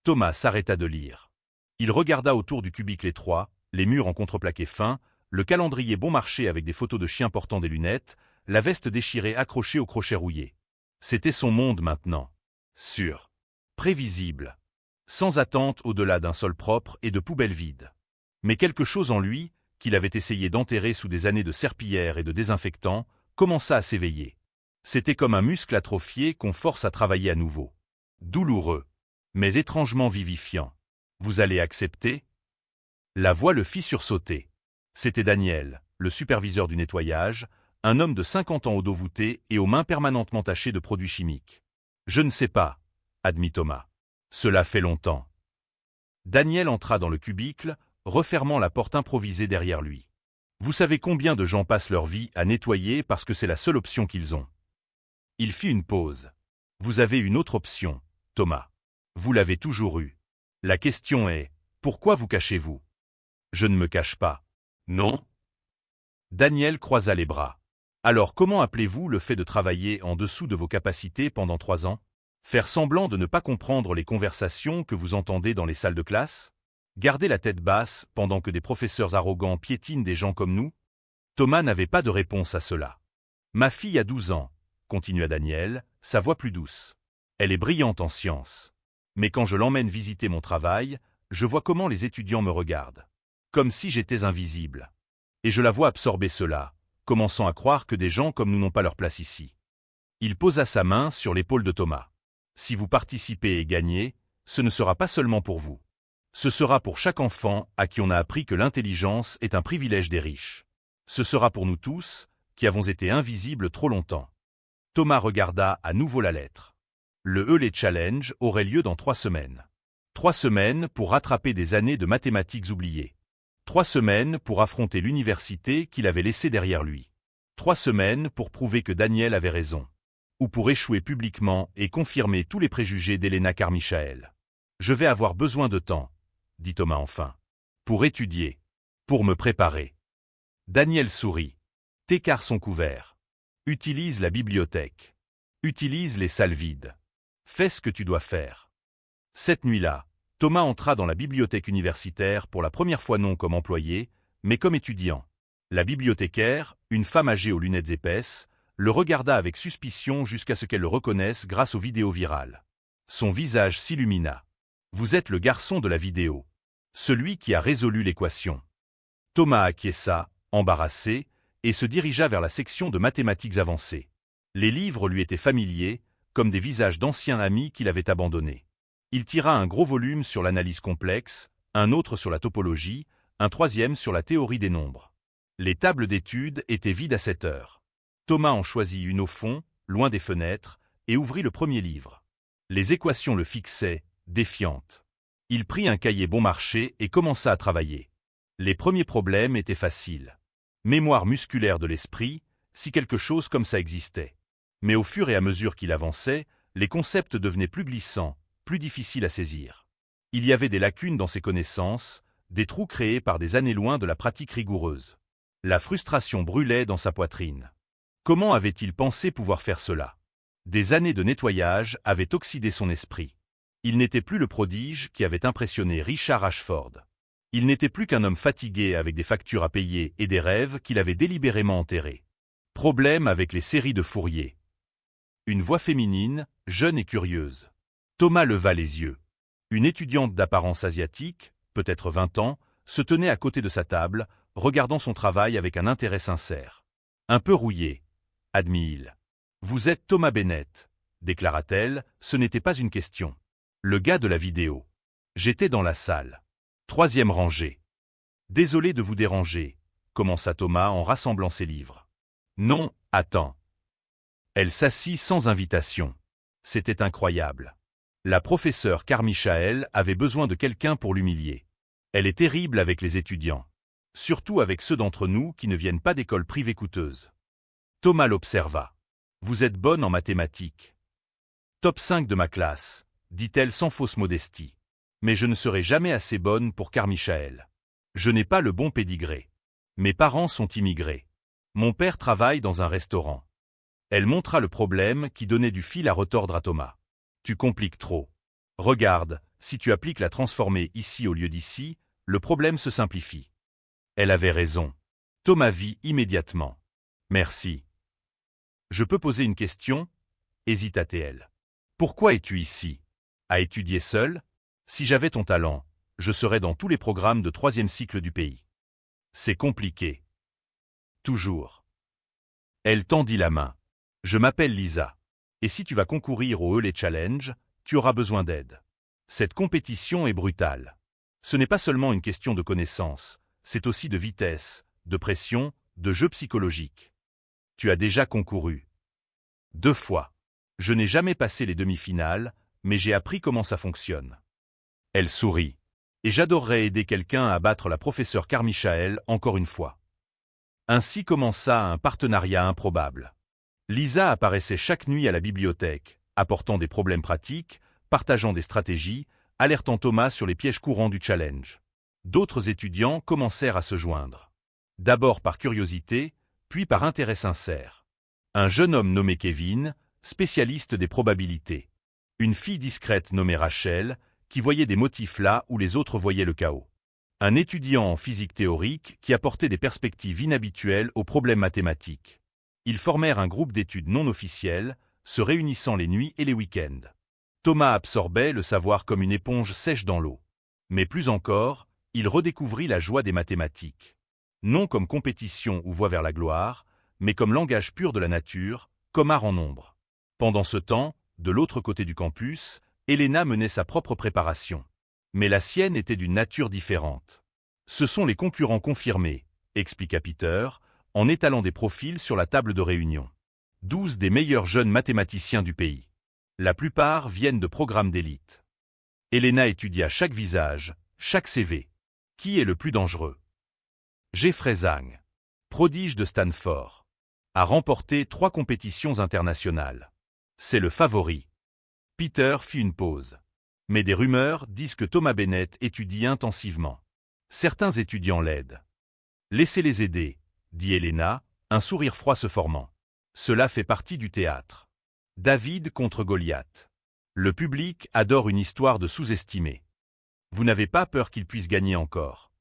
Thomas s'arrêta de lire. Il regarda autour du cubicle étroit, les murs en contreplaqué fin, le calendrier bon marché avec des photos de chiens portant des lunettes, la veste déchirée accrochée au crochet rouillé. C'était son monde maintenant. Sûr. Prévisible. Sans attente au-delà d'un sol propre et de poubelles vides. Mais quelque chose en lui, qu'il avait essayé d'enterrer sous des années de serpillière et de désinfectant, commença à s'éveiller. C'était comme un muscle atrophié qu'on force à travailler à nouveau. Douloureux, mais étrangement vivifiant. Vous allez accepter? La voix le fit sursauter. C'était Daniel, le superviseur du nettoyage, un homme de 50 ans au dos voûté et aux mains permanentement tachées de produits chimiques. Je ne sais pas, admit Thomas. Cela fait longtemps. Daniel entra dans le cubicle, refermant la porte improvisée derrière lui. Vous savez combien de gens passent leur vie à nettoyer parce que c'est la seule option qu'ils ont. Il fit une pause. Vous avez une autre option, Thomas. Vous l'avez toujours eue. La question est, pourquoi vous cachez-vous? Je ne me cache pas. Non? Daniel croisa les bras. Alors comment appelez-vous le fait de travailler en dessous de vos capacités pendant 3 ans? Faire semblant de ne pas comprendre les conversations que vous entendez dans les salles de classe? Garder la tête basse pendant que des professeurs arrogants piétinent des gens comme nous? Thomas n'avait pas de réponse à cela. Ma fille a 12 ans, continua Daniel, sa voix plus douce. Elle est brillante en sciences. Mais quand je l'emmène visiter mon travail, je vois comment les étudiants me regardent. Comme si j'étais invisible. Et je la vois absorber cela, commençant à croire que des gens comme nous n'ont pas leur place ici. Il posa sa main sur l'épaule de Thomas. Si vous participez et gagnez, ce ne sera pas seulement pour vous. Ce sera pour chaque enfant à qui on a appris que l'intelligence est un privilège des riches. Ce sera pour nous tous, qui avons été invisibles trop longtemps. Thomas regarda à nouveau la lettre. Le ELE Challenge aurait lieu dans 3 semaines. 3 semaines pour rattraper des années de mathématiques oubliées. 3 semaines pour affronter l'université qu'il avait laissée derrière lui. 3 semaines pour prouver que Daniel avait raison. Ou pour échouer publiquement et confirmer tous les préjugés d'Helena Carmichael. Je vais avoir besoin de temps, dit Thomas enfin. Pour étudier. Pour me préparer. Daniel sourit. Tes cartes sont couverts. Utilise la bibliothèque. Utilise les salles vides. Fais ce que tu dois faire. Cette nuit-là, Thomas entra dans la bibliothèque universitaire pour la première fois non comme employé, mais comme étudiant. La bibliothécaire, une femme âgée aux lunettes épaisses, le regarda avec suspicion jusqu'à ce qu'elle le reconnaisse grâce aux vidéos virales. Son visage s'illumina. Vous êtes le garçon de la vidéo. Celui qui a résolu l'équation. Thomas acquiesça, embarrassé, et se dirigea vers la section de mathématiques avancées. Les livres lui étaient familiers, comme des visages d'anciens amis qu'il avait abandonnés. Il tira un gros volume sur l'analyse complexe, un autre sur la topologie, un troisième sur la théorie des nombres. Les tables d'études étaient vides à cette heure. Thomas en choisit une au fond, loin des fenêtres, et ouvrit le premier livre. Les équations le fixaient, défiantes. Il prit un cahier bon marché et commença à travailler. Les premiers problèmes étaient faciles. Mémoire musculaire de l'esprit, si quelque chose comme ça existait. Mais au fur et à mesure qu'il avançait, les concepts devenaient plus glissants, plus difficiles à saisir. Il y avait des lacunes dans ses connaissances, des trous créés par des années loin de la pratique rigoureuse. La frustration brûlait dans sa poitrine. Comment avait-il pensé pouvoir faire cela? Des années de nettoyage avaient oxydé son esprit. Il n'était plus le prodige qui avait impressionné Richard Ashford. Il n'était plus qu'un homme fatigué avec des factures à payer et des rêves qu'il avait délibérément enterrés. Problème avec les séries de Fourier. Une voix féminine, jeune et curieuse. Thomas leva les yeux. Une étudiante d'apparence asiatique, peut-être 20 ans, se tenait à côté de sa table, regardant son travail avec un intérêt sincère. Un peu rouillé, admit-il. Vous êtes Thomas Bennett, déclara-t-elle, ce n'était pas une question. Le gars de la vidéo. J'étais dans la salle. 3e rangée. Désolé de vous déranger, commença Thomas en rassemblant ses livres. Non, attends. Elle s'assit sans invitation. C'était incroyable. La professeure Carmichael avait besoin de quelqu'un pour l'humilier. Elle est terrible avec les étudiants. Surtout avec ceux d'entre nous qui ne viennent pas d'écoles privées coûteuses. Thomas l'observa. Vous êtes bonne en mathématiques. Top 5 de ma classe, dit-elle sans fausse modestie. Mais je ne serai jamais assez bonne pour Carmichael. Je n'ai pas le bon pédigré. Mes parents sont immigrés. Mon père travaille dans un restaurant. Elle montra le problème qui donnait du fil à retordre à Thomas. Tu compliques trop. Regarde, si tu appliques la transformée ici au lieu d'ici, le problème se simplifie. Elle avait raison. Thomas vit immédiatement. Merci. Je peux poser une question? Hésita-t-elle. Pourquoi es-tu ici? À étudier seul? Si j'avais ton talent, je serais dans tous les programmes de 3e cycle du pays. C'est compliqué. Toujours. Elle tendit la main. Je m'appelle Lisa. Et si tu vas concourir au Early Challenge, tu auras besoin d'aide. Cette compétition est brutale. Ce n'est pas seulement une question de connaissance, c'est aussi de vitesse, de pression, de jeu psychologique. Tu as déjà concouru. 2 fois. Je n'ai jamais passé les demi-finales, mais j'ai appris comment ça fonctionne. Elle sourit. Et j'adorerais aider quelqu'un à battre la professeure Carmichael encore une fois. Ainsi commença un partenariat improbable. Lisa apparaissait chaque nuit à la bibliothèque, apportant des problèmes pratiques, partageant des stratégies, alertant Thomas sur les pièges courants du challenge. D'autres étudiants commencèrent à se joindre. D'abord par curiosité, puis par intérêt sincère. Un jeune homme nommé Kevin, spécialiste des probabilités. Une fille discrète nommée Rachel, qui voyait des motifs là où les autres voyaient le chaos. Un étudiant en physique théorique qui apportait des perspectives inhabituelles aux problèmes mathématiques. Ils formèrent un groupe d'études non officielles, se réunissant les nuits et les week-ends. Thomas absorbait le savoir comme une éponge sèche dans l'eau. Mais plus encore, il redécouvrit la joie des mathématiques. Non comme compétition ou voie vers la gloire, mais comme langage pur de la nature, comme art en nombre. Pendant ce temps, de l'autre côté du campus, Elena menait sa propre préparation. Mais la sienne était d'une nature différente. Ce sont les concurrents confirmés, expliqua Peter, en étalant des profils sur la table de réunion. 12 des meilleurs jeunes mathématiciens du pays. La plupart viennent de programmes d'élite. Elena étudia chaque visage, chaque CV. Qui est le plus dangereux? Jeffrey Zhang, prodige de Stanford, a remporté 3 compétitions internationales. C'est le favori. Peter fit une pause. Mais des rumeurs disent que Thomas Bennett étudie intensivement. Certains étudiants l'aident. Laissez-les aider, dit Elena, un sourire froid se formant. Cela fait partie du théâtre. David contre Goliath. Le public adore une histoire de sous-estimé. Vous n'avez pas peur qu'il puisse gagner encore?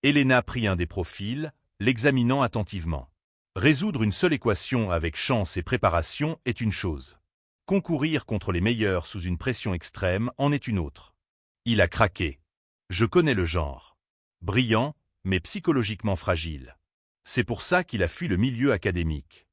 Elena prit un des profils, l'examinant attentivement. Résoudre une seule équation avec chance et préparation est une chose. Concourir contre les meilleurs sous une pression extrême en est une autre. Il a craqué. Je connais le genre. Brillant, mais psychologiquement fragile. C'est pour ça qu'il a fui le milieu académique.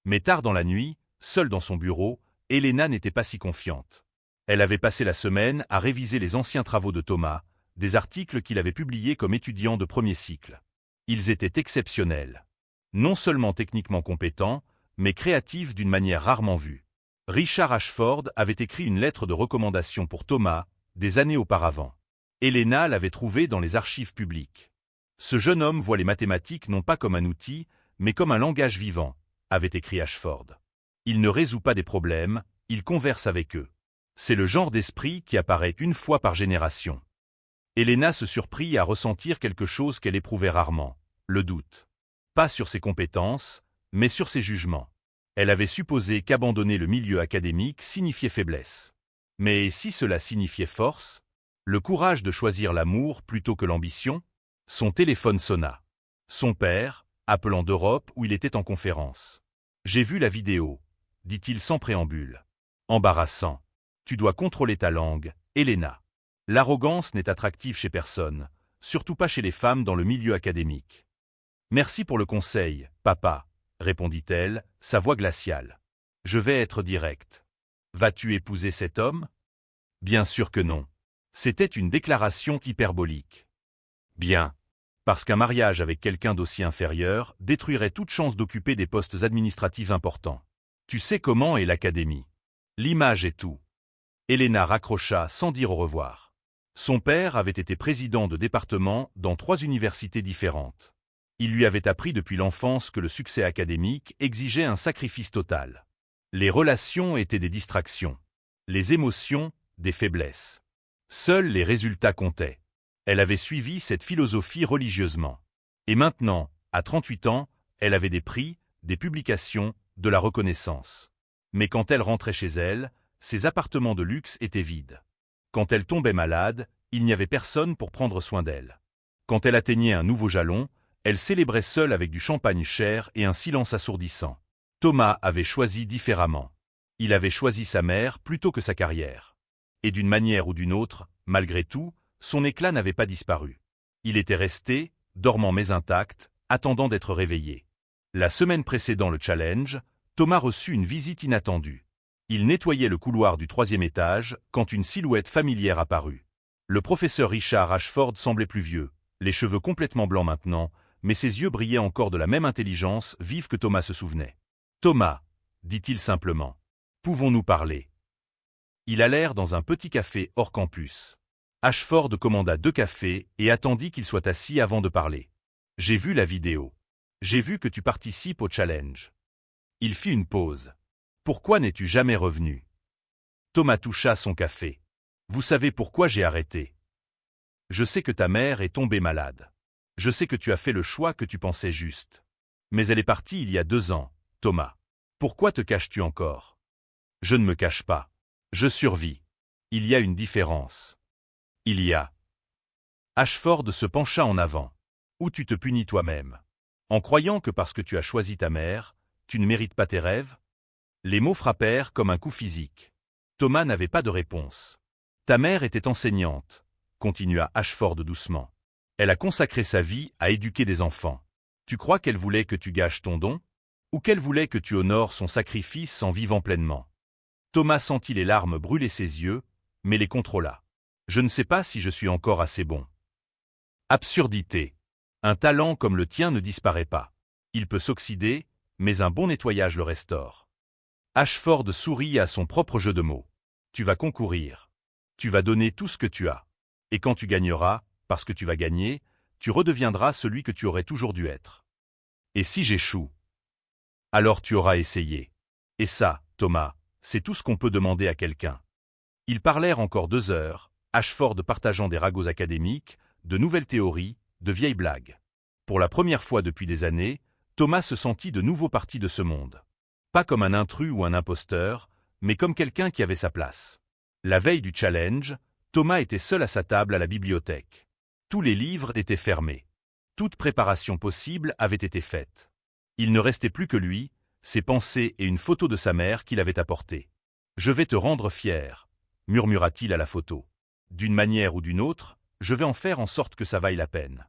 Mais tard dans la nuit, seule dans son bureau, Elena n'était pas si confiante. Elle avait passé la semaine à réviser les anciens travaux de Thomas, des articles qu'il avait publiés comme étudiant de 1er cycle. Ils étaient exceptionnels. Non seulement techniquement compétents, mais créatifs d'une manière rarement vue. Richard Ashford avait écrit une lettre de recommandation pour Thomas, des années auparavant. Elena l'avait trouvé dans les archives publiques. Ce jeune homme voit les mathématiques non pas comme un outil, mais comme un langage vivant, avait écrit Ashford. Il ne résout pas des problèmes, il converse avec eux. C'est le genre d'esprit qui apparaît une fois par génération. Elena se surprit à ressentir quelque chose qu'elle éprouvait rarement, le doute. Pas sur ses compétences, mais sur ses jugements. Elle avait supposé qu'abandonner le milieu académique signifiait faiblesse. Mais si cela signifiait force? Le courage de choisir l'amour plutôt que l'ambition? Son téléphone sonna. Son père, appelant d'Europe où il était en conférence. « J'ai vu la vidéo », dit-il sans préambule. Embarrassant. Tu dois contrôler ta langue, Elena. L'arrogance n'est attractive chez personne, surtout pas chez les femmes dans le milieu académique. Merci pour le conseil, papa, répondit-elle, sa voix glaciale. Je vais être directe. Vas-tu épouser cet homme? Bien sûr que non. C'était une déclaration hyperbolique. Bien. Parce qu'un mariage avec quelqu'un d'aussi inférieur détruirait toute chance d'occuper des postes administratifs importants. Tu sais comment est l'académie. L'image est tout. Elena raccrocha sans dire au revoir. Son père avait été président de département dans 3 universités différentes. Il lui avait appris depuis l'enfance que le succès académique exigeait un sacrifice total. Les relations étaient des distractions. Les émotions, des faiblesses. Seuls les résultats comptaient. Elle avait suivi cette philosophie religieusement. Et maintenant, à 38 ans, elle avait des prix, des publications, de la reconnaissance. Mais quand elle rentrait chez elle, ses appartements de luxe étaient vides. Quand elle tombait malade, il n'y avait personne pour prendre soin d'elle. Quand elle atteignait un nouveau jalon, elle célébrait seule avec du champagne cher et un silence assourdissant. Thomas avait choisi différemment. Il avait choisi sa mère plutôt que sa carrière. Et d'une manière ou d'une autre, malgré tout, son éclat n'avait pas disparu. Il était resté, dormant mais intact, attendant d'être réveillé. La semaine précédant le challenge, Thomas reçut une visite inattendue. Il nettoyait le couloir du 3e étage quand une silhouette familière apparut. Le professeur Richard Ashford semblait plus vieux, les cheveux complètement blancs maintenant, mais ses yeux brillaient encore de la même intelligence vive que Thomas se souvenait. « Thomas, dit-il simplement, pouvons-nous parler ?» Ils allèrent dans un petit café hors campus. Ashford commanda 2 cafés et attendit qu'il soit assis avant de parler. « J'ai vu la vidéo. J'ai vu que tu participes au challenge. » Il fit une pause. « Pourquoi n'es-tu jamais revenu ?» Thomas toucha son café. « Vous savez pourquoi j'ai arrêté. Je sais que ta mère est tombée malade. Je sais que tu as fait le choix que tu pensais juste. Mais elle est partie il y a 2 ans, Thomas. Pourquoi te caches-tu encore? » Je ne me cache pas. Je survis. Il y a une différence. Il y a. Ashford se pencha en avant. Ou tu te punis toi-même. En croyant que parce que tu as choisi ta mère, tu ne mérites pas tes rêves? Les mots frappèrent comme un coup physique. Thomas n'avait pas de réponse. Ta mère était enseignante, continua Ashford doucement. Elle a consacré sa vie à éduquer des enfants. Tu crois qu'elle voulait que tu gâches ton don? Ou qu'elle voulait que tu honores son sacrifice en vivant pleinement? Thomas sentit les larmes brûler ses yeux, mais les contrôla. Je ne sais pas si je suis encore assez bon. Absurdité. Un talent comme le tien ne disparaît pas. Il peut s'oxyder, mais un bon nettoyage le restaure. Ashford sourit à son propre jeu de mots. Tu vas concourir. Tu vas donner tout ce que tu as. Et quand tu gagneras, parce que tu vas gagner, tu redeviendras celui que tu aurais toujours dû être. Et si j'échoue? Alors tu auras essayé. Et ça, Thomas, c'est tout ce qu'on peut demander à quelqu'un. Ils parlèrent encore 2 heures, Ashford partageant des ragots académiques, de nouvelles théories, de vieilles blagues. Pour la première fois depuis des années, Thomas se sentit de nouveau parti de ce monde. Pas comme un intrus ou un imposteur, mais comme quelqu'un qui avait sa place. La veille du challenge, Thomas était seul à sa table à la bibliothèque. Tous les livres étaient fermés. Toute préparation possible avait été faite. Il ne restait plus que lui, ses pensées et une photo de sa mère qu'il avait apportée. « Je vais te rendre fier », murmura-t-il à la photo. « D'une manière ou d'une autre, je vais en faire en sorte que ça vaille la peine. »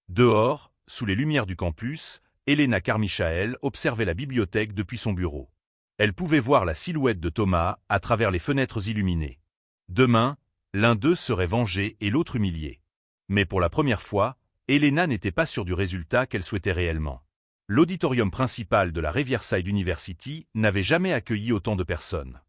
Dehors, sous les lumières du campus, Elena Carmichael observait la bibliothèque depuis son bureau. Elle pouvait voir la silhouette de Thomas à travers les fenêtres illuminées. Demain, l'un d'eux serait vengé et l'autre humilié. Mais pour la première fois, Elena n'était pas sûre du résultat qu'elle souhaitait réellement. L'auditorium principal de la Riverside University n'avait jamais accueilli autant de personnes.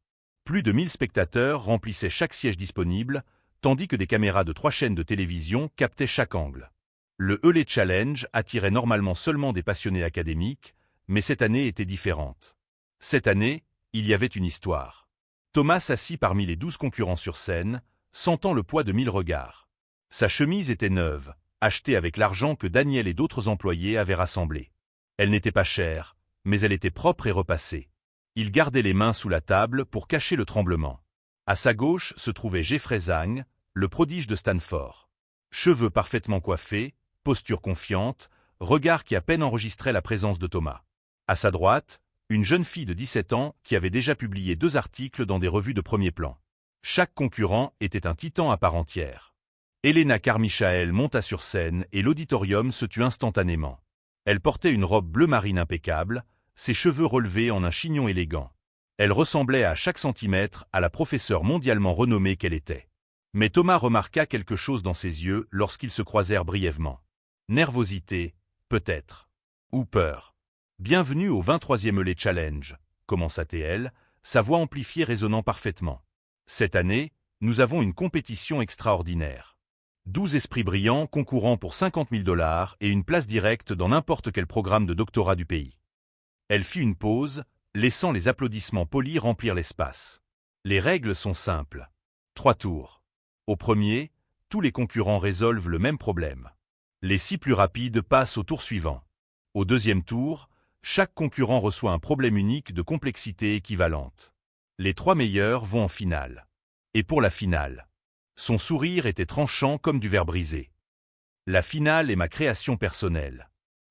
Plus de 1000 spectateurs remplissaient chaque siège disponible, tandis que des caméras de 3 chaînes de télévision captaient chaque angle. Le Hurley Challenge attirait normalement seulement des passionnés académiques, mais cette année était différente. Cette année, il y avait une histoire. Thomas s'assit parmi les 12 concurrents sur scène, sentant le poids de 1000 regards. Sa chemise était neuve, achetée avec l'argent que Daniel et d'autres employés avaient rassemblé. Elle n'était pas chère, mais elle était propre et repassée. Il gardait les mains sous la table pour cacher le tremblement. À sa gauche se trouvait Jeffrey Zhang, le prodige de Stanford. Cheveux parfaitement coiffés, posture confiante, regard qui à peine enregistrait la présence de Thomas. À sa droite, une jeune fille de 17 ans qui avait déjà publié 2 articles dans des revues de premier plan. Chaque concurrent était un titan à part entière. Elena Carmichael monta sur scène et l'auditorium se tut instantanément. Elle portait une robe bleu marine impeccable, ses cheveux relevés en un chignon élégant. Elle ressemblait à chaque centimètre à la professeure mondialement renommée qu'elle était. Mais Thomas remarqua quelque chose dans ses yeux lorsqu'ils se croisèrent brièvement. Nervosité, peut-être. Ou peur. « Bienvenue au 23e Hurley Challenge », commença-t-elle, sa voix amplifiée résonnant parfaitement. « Cette année, nous avons une compétition extraordinaire. 12 esprits brillants concourant pour 50 000 $ et une place directe dans n'importe quel programme de doctorat du pays. » Elle fit une pause, laissant les applaudissements polis remplir l'espace. Les règles sont simples. 3 tours. Au premier, tous les concurrents résolvent le même problème. Les 6 plus rapides passent au tour suivant. Au deuxième tour, chaque concurrent reçoit un problème unique de complexité équivalente. Les 3 meilleurs vont en finale. Et pour la finale, son sourire était tranchant comme du verre brisé. La finale est ma création personnelle.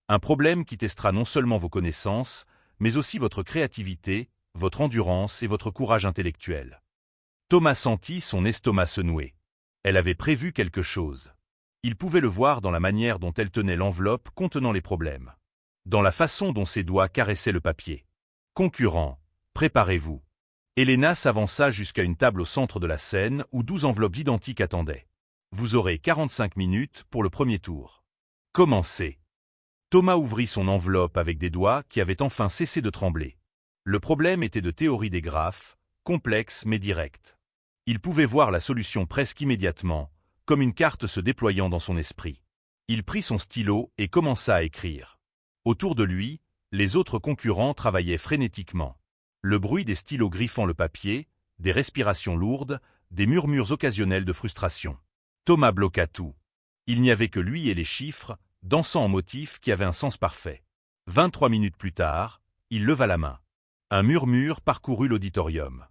Un problème qui testera non seulement vos connaissances, mais aussi votre créativité, votre endurance et votre courage intellectuel. Thomas sentit son estomac se nouer. Elle avait prévu quelque chose. Il pouvait le voir dans la manière dont elle tenait l'enveloppe contenant les problèmes. Dans la façon dont ses doigts caressaient le papier. Concurrents, préparez-vous. Elena s'avança jusqu'à une table au centre de la scène où 12 enveloppes identiques attendaient. Vous aurez 45 minutes pour le premier tour. Commencez. Thomas ouvrit son enveloppe avec des doigts qui avaient enfin cessé de trembler. Le problème était de théorie des graphes, complexe mais direct. Il pouvait voir la solution presque immédiatement, comme une carte se déployant dans son esprit. Il prit son stylo et commença à écrire. Autour de lui, les autres concurrents travaillaient frénétiquement. Le bruit des stylos griffant le papier, des respirations lourdes, des murmures occasionnels de frustration. Thomas bloqua tout. Il n'y avait que lui et les chiffres, dansant en motifs qui avaient un sens parfait. 23 minutes plus tard, il leva la main. Un murmure parcourut l'auditorium.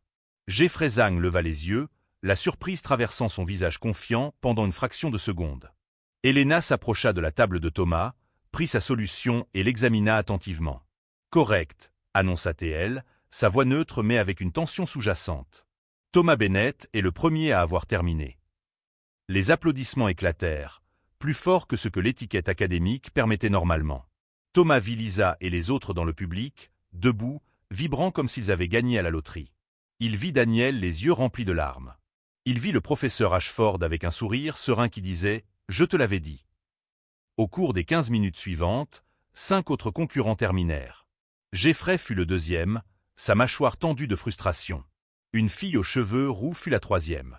Jeffrey Zhang leva les yeux, la surprise traversant son visage confiant pendant une fraction de seconde. Elena s'approcha de la table de Thomas, prit sa solution et l'examina attentivement. Correct, annonça-t-elle, sa voix neutre mais avec une tension sous-jacente. Thomas Bennett est le premier à avoir terminé. Les applaudissements éclatèrent, plus forts que ce que l'étiquette académique permettait normalement. Thomas vit Lisa et les autres dans le public, debout, vibrant comme s'ils avaient gagné à la loterie. Il vit Daniel les yeux remplis de larmes. Il vit le professeur Ashford avec un sourire serein qui disait « Je te l'avais dit ». Au cours des 15 minutes suivantes, 5 autres concurrents terminèrent. Jeffrey fut le deuxième, sa mâchoire tendue de frustration. Une fille aux cheveux roux fut la troisième.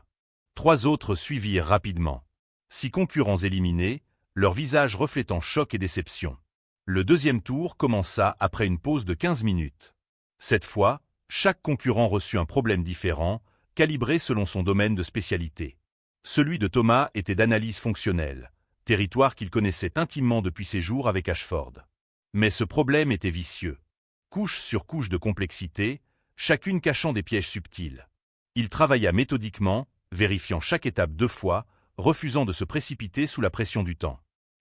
3 autres suivirent rapidement. 6 concurrents éliminés, leurs visages reflétant choc et déception. Le deuxième tour commença après une pause de 15 minutes. Cette fois, chaque concurrent reçut un problème différent, calibré selon son domaine de spécialité. Celui de Thomas était d'analyse fonctionnelle, territoire qu'il connaissait intimement depuis ses jours avec Ashford. Mais ce problème était vicieux. Couche sur couche de complexité, chacune cachant des pièges subtils. Il travailla méthodiquement, vérifiant chaque étape 2 fois, refusant de se précipiter sous la pression du temps.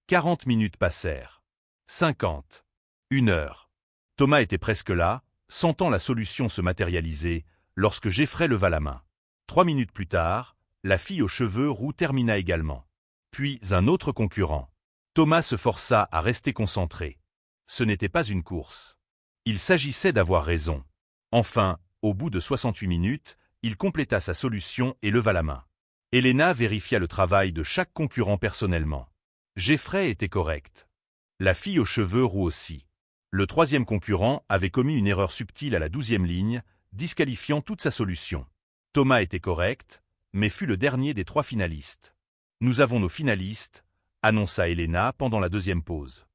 40 minutes passèrent. 50. 1 heure. Thomas était presque là, sentant la solution se matérialiser, lorsque Jeffrey leva la main. 3 minutes plus tard, la fille aux cheveux roux termina également. Puis un autre concurrent. Thomas se força à rester concentré. Ce n'était pas une course. Il s'agissait d'avoir raison. Enfin, au bout de 68 minutes, il compléta sa solution et leva la main. Elena vérifia le travail de chaque concurrent personnellement. Jeffrey était correct. La fille aux cheveux roux aussi. Le troisième concurrent avait commis une erreur subtile à la 12e ligne, disqualifiant toute sa solution. Thomas était correct, mais fut le dernier des 3 finalistes. Nous avons nos finalistes, annonça Elena pendant la deuxième pause.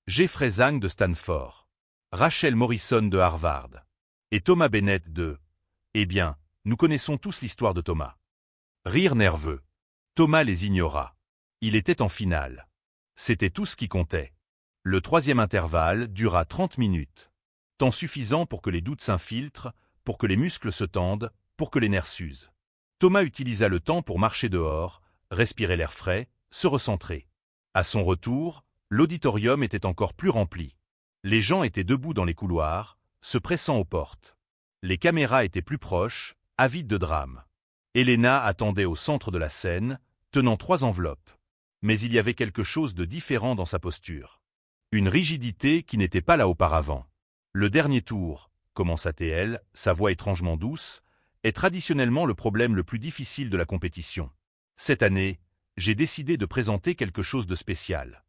Jeffrey Zhang de Stanford. Rachel Morrison de Harvard. Et Thomas Bennett de... Eh bien, nous connaissons tous l'histoire de Thomas. Rire nerveux. Thomas les ignora. Il était en finale. C'était tout ce qui comptait. Le 3e intervalle dura 30 minutes. Temps suffisant pour que les doutes s'infiltrent, pour que les muscles se tendent, pour que les nerfs s'usent. Thomas utilisa le temps pour marcher dehors, respirer l'air frais, se recentrer. À son retour, l'auditorium était encore plus rempli. Les gens étaient debout dans les couloirs, se pressant aux portes. Les caméras étaient plus proches, avides de drame. Elena attendait au centre de la scène, tenant 3 enveloppes. Mais il y avait quelque chose de différent dans sa posture. Une rigidité qui n'était pas là auparavant. Le dernier tour, commença-t-elle, sa voix étrangement douce, est traditionnellement le problème le plus difficile de la compétition. Cette année, j'ai décidé de présenter quelque chose de spécial.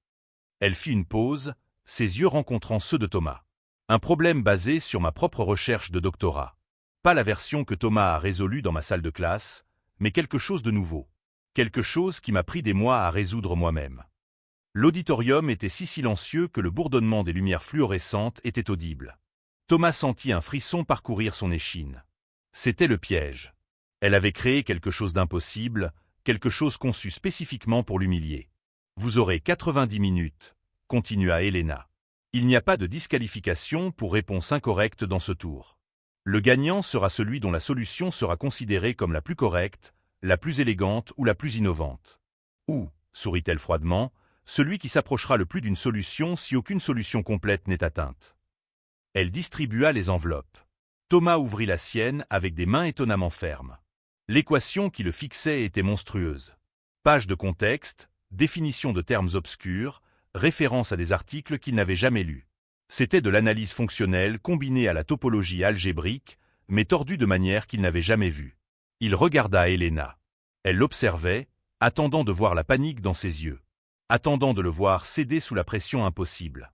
Elle fit une pause, ses yeux rencontrant ceux de Thomas. Un problème basé sur ma propre recherche de doctorat. Pas la version que Thomas a résolue dans ma salle de classe, mais quelque chose de nouveau. Quelque chose qui m'a pris des mois à résoudre moi-même. L'auditorium était si silencieux que le bourdonnement des lumières fluorescentes était audible. Thomas sentit un frisson parcourir son échine. C'était le piège. Elle avait créé quelque chose d'impossible, quelque chose conçu spécifiquement pour l'humilier. Vous aurez 90 minutes, continua Helena. Il n'y a pas de disqualification pour réponse incorrecte dans ce tour. Le gagnant sera celui dont la solution sera considérée comme la plus correcte, la plus élégante ou la plus innovante. Ou, sourit-elle froidement, celui qui s'approchera le plus d'une solution si aucune solution complète n'est atteinte. Elle distribua les enveloppes. Thomas ouvrit la sienne avec des mains étonnamment fermes. L'équation qui le fixait était monstrueuse. Page de contexte, définition de termes obscurs, référence à des articles qu'il n'avait jamais lus. C'était de l'analyse fonctionnelle combinée à la topologie algébrique, mais tordue de manière qu'il n'avait jamais vue. Il regarda Helena. Elle l'observait, attendant de voir la panique dans ses yeux, attendant de le voir céder sous la pression impossible.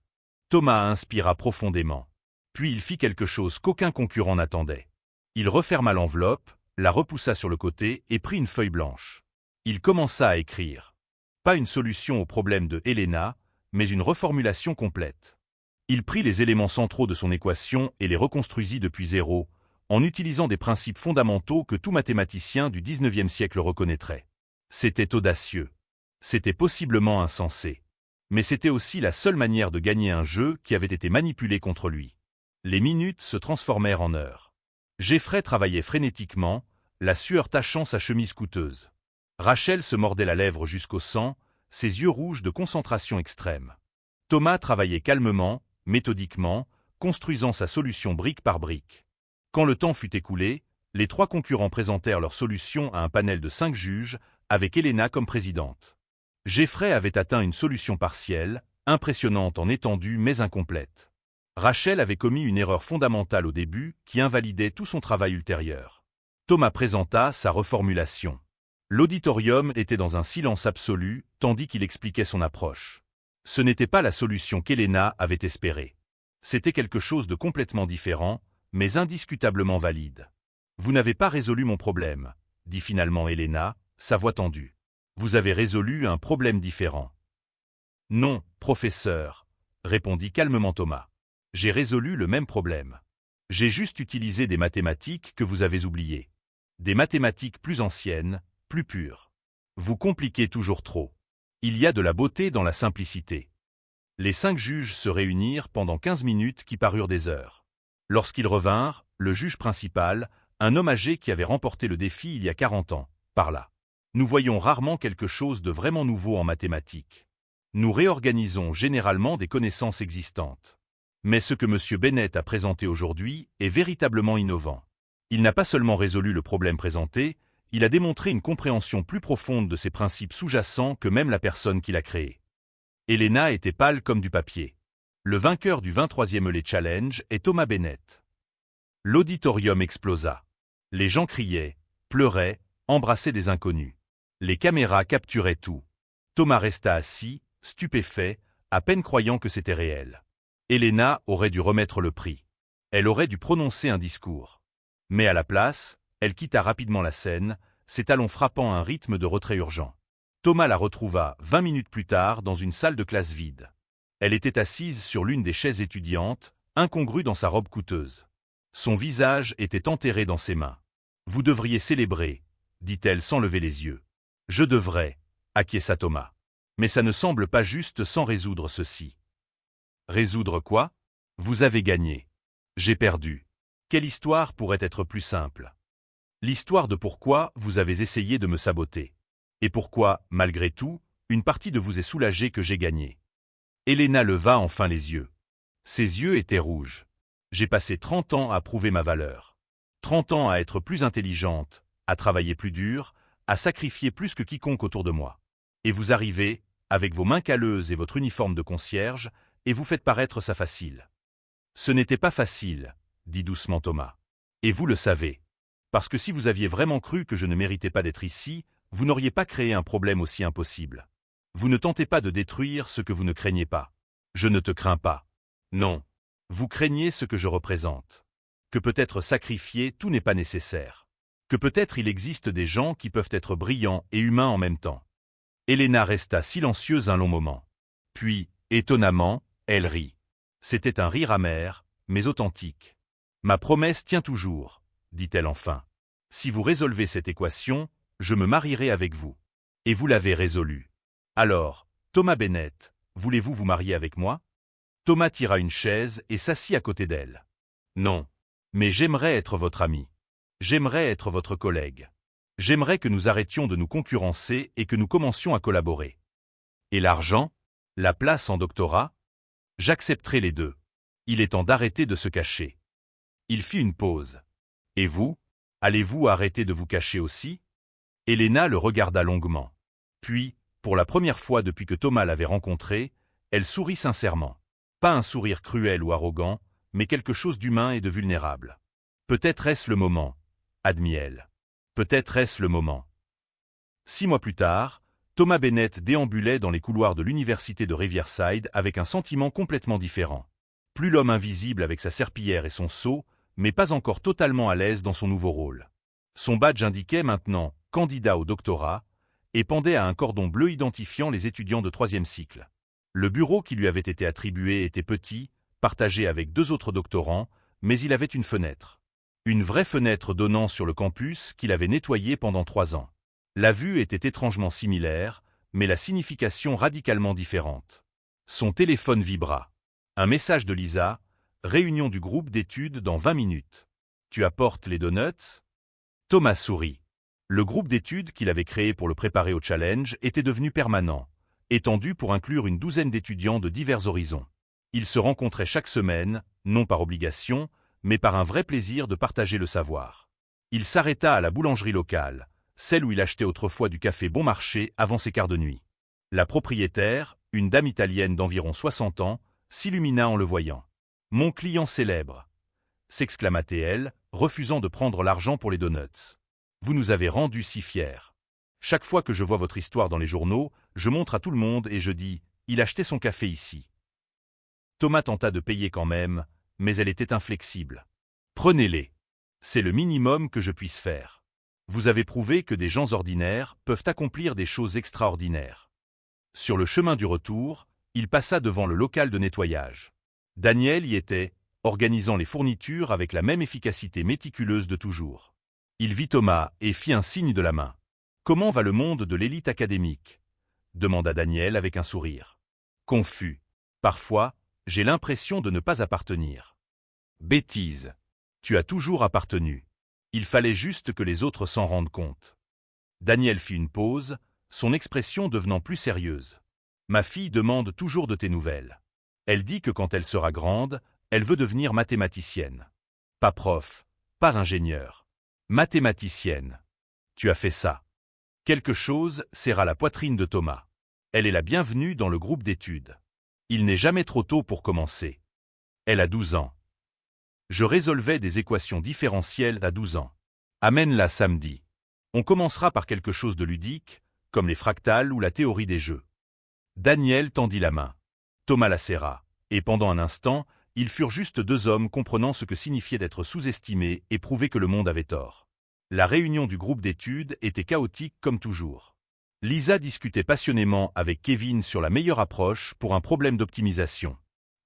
Thomas inspira profondément. Puis il fit quelque chose qu'aucun concurrent n'attendait. Il referma l'enveloppe, la repoussa sur le côté et prit une feuille blanche. Il commença à écrire. Pas une solution au problème de Helena, mais une reformulation complète. Il prit les éléments centraux de son équation et les reconstruisit depuis zéro, en utilisant des principes fondamentaux que tout mathématicien du XIXe siècle reconnaîtrait. C'était audacieux. C'était possiblement insensé. Mais c'était aussi la seule manière de gagner un jeu qui avait été manipulé contre lui. Les minutes se transformèrent en heures. Jeffrey travaillait frénétiquement, la sueur tachant sa chemise coûteuse. Rachel se mordait la lèvre jusqu'au sang, ses yeux rouges de concentration extrême. Thomas travaillait calmement, méthodiquement, construisant sa solution brique par brique. Quand le temps fut écoulé, les 3 concurrents présentèrent leur solution à un panel de 5 juges, avec Helena comme présidente. Jeffrey avait atteint une solution partielle, impressionnante en étendue mais incomplète. Rachel avait commis une erreur fondamentale au début qui invalidait tout son travail ultérieur. Thomas présenta sa reformulation. L'auditorium était dans un silence absolu, tandis qu'il expliquait son approche. Ce n'était pas la solution qu'Helena avait espérée. C'était quelque chose de complètement différent, mais indiscutablement valide. « Vous n'avez pas résolu mon problème, » dit finalement Helena, sa voix tendue. « Vous avez résolu un problème différent. »« Non, professeur, » répondit calmement Thomas. « J'ai résolu le même problème. J'ai juste utilisé des mathématiques que vous avez oubliées. Des mathématiques plus anciennes, plus pures. Vous compliquez toujours trop. Il y a de la beauté dans la simplicité. » Les 5 juges se réunirent pendant 15 minutes qui parurent des heures. Lorsqu'ils revinrent, le juge principal, un homme âgé qui avait remporté le défi il y a 40 ans, parla. « Nous voyons rarement quelque chose de vraiment nouveau en mathématiques. Nous réorganisons généralement des connaissances existantes. Mais ce que M. Bennett a présenté aujourd'hui est véritablement innovant. Il n'a pas seulement résolu le problème présenté, il a démontré une compréhension plus profonde de ses principes sous-jacents que même la personne qui l'a créé. » Helena était pâle comme du papier. Le vainqueur du 23e Eley Challenge est Thomas Bennett. L'auditorium explosa. Les gens criaient, pleuraient, embrassaient des inconnus. Les caméras capturaient tout. Thomas resta assis, stupéfait, à peine croyant que c'était réel. Helena aurait dû remettre le prix. Elle aurait dû prononcer un discours. Mais à la place, elle quitta rapidement la scène, ses talons frappant un rythme de retrait urgent. Thomas la retrouva 20 minutes plus tard dans une salle de classe vide. Elle était assise sur l'une des chaises étudiantes, incongrue dans sa robe coûteuse. Son visage était enterré dans ses mains. « Vous devriez célébrer, » dit-elle sans lever les yeux. « Je devrais, » acquiesça Thomas. « Mais ça ne semble pas juste sans résoudre ceci. » « Résoudre quoi ? Vous avez gagné. J'ai perdu. Quelle histoire pourrait être plus simple ? L'histoire de pourquoi vous avez essayé de me saboter. Et pourquoi, malgré tout, une partie de vous est soulagée que j'ai gagné. » Helena leva enfin les yeux. Ses yeux étaient rouges. « J'ai passé 30 ans à prouver ma valeur. 30 ans à être plus intelligente, à travailler plus dur, à sacrifier plus que quiconque autour de moi. Et vous arrivez, avec vos mains calleuses et votre uniforme de concierge, et vous faites paraître ça facile. » « Ce n'était pas facile, » dit doucement Thomas. « Et vous le savez. Parce que si vous aviez vraiment cru que je ne méritais pas d'être ici, vous n'auriez pas créé un problème aussi impossible. Vous ne tentez pas de détruire ce que vous ne craignez pas. Je ne te crains pas. Non. Vous craignez ce que je représente. Que peut-être sacrifier, tout n'est pas nécessaire. Que peut-être il existe des gens qui peuvent être brillants et humains en même temps. » Helena resta silencieuse un long moment. Puis, étonnamment, elle rit. C'était un rire amer, mais authentique. « Ma promesse tient toujours, » dit-elle enfin. « Si vous résolvez cette équation, je me marierai avec vous. Et vous l'avez résolu. Alors, Thomas Bennett, voulez-vous vous marier avec moi? Thomas tira une chaise et s'assit à côté d'elle. Non. Mais j'aimerais être votre ami. J'aimerais être votre collègue. J'aimerais que nous arrêtions de nous concurrencer et que nous commencions à collaborer. Et l'argent? La place en doctorat? J'accepterai les deux. Il est temps d'arrêter de se cacher. Il fit une pause. Et vous? Allez-vous arrêter de vous cacher aussi? Helena le regarda longuement. Puis, pour la première fois depuis que Thomas l'avait rencontré, elle sourit sincèrement. Pas un sourire cruel ou arrogant, mais quelque chose d'humain et de vulnérable. Peut-être est-ce le moment, admit-elle. Peut-être est-ce le moment. 6 mois plus tard, Thomas Bennett déambulait dans les couloirs de l'université de Riverside avec un sentiment complètement différent. Plus l'homme invisible avec sa serpillière et son seau, mais pas encore totalement à l'aise dans son nouveau rôle. Son badge indiquait maintenant « candidat au doctorat » et pendait à un cordon bleu identifiant les étudiants de 3e cycle. Le bureau qui lui avait été attribué était petit, partagé avec 2 autres doctorants, mais il avait une fenêtre. Une vraie fenêtre donnant sur le campus qu'il avait nettoyé pendant 3 ans. La vue était étrangement similaire, mais la signification radicalement différente. Son téléphone vibra. Un message de Lisa, réunion du groupe d'études dans 20 minutes. Tu apportes les donuts? Thomas sourit. Le groupe d'études qu'il avait créé pour le préparer au challenge était devenu permanent, étendu pour inclure une douzaine d'étudiants de divers horizons. Ils se rencontraient chaque semaine, non par obligation, mais par un vrai plaisir de partager le savoir. Il s'arrêta à la boulangerie locale, celle où il achetait autrefois du café bon marché avant ses quarts de nuit. La propriétaire, une dame italienne d'environ 60 ans, s'illumina en le voyant. « Mon client célèbre !» s'exclama-t-elle, refusant de prendre l'argent pour les donuts. « Vous nous avez rendus si fiers. Chaque fois que je vois votre histoire dans les journaux, je montre à tout le monde et je dis « Il achetait son café ici ». Thomas tenta de payer quand même, mais elle était inflexible. « Prenez-les. C'est le minimum que je puisse faire. Vous avez prouvé que des gens ordinaires peuvent accomplir des choses extraordinaires. » Sur le chemin du retour, il passa devant le local de nettoyage. Daniel y était, organisant les fournitures avec la même efficacité méticuleuse de toujours. Il vit Thomas et fit un signe de la main. « Comment va le monde de l'élite académique » demanda Daniel avec un sourire. Confus. « Parfois, j'ai l'impression de ne pas appartenir. » Bêtise. Tu as toujours appartenu. Il fallait juste que les autres s'en rendent compte. Daniel fit une pause, son expression devenant plus sérieuse. « Ma fille demande toujours de tes nouvelles. Elle dit que quand elle sera grande, elle veut devenir mathématicienne. Pas prof, pas ingénieur. Mathématicienne. Tu as fait ça. » Quelque chose serra la poitrine de Thomas. Elle est la bienvenue dans le groupe d'études. Il n'est jamais trop tôt pour commencer. Elle a 12 ans. Je résolvais des équations différentielles à 12 ans. Amène-la samedi. On commencera par quelque chose de ludique, comme les fractales ou la théorie des jeux. Daniel tendit la main. Thomas la serra, et pendant un instant, ils furent juste 2 hommes comprenant ce que signifiait d'être sous-estimés et prouver que le monde avait tort. La réunion du groupe d'études était chaotique comme toujours. Lisa discutait passionnément avec Kevin sur la meilleure approche pour un problème d'optimisation.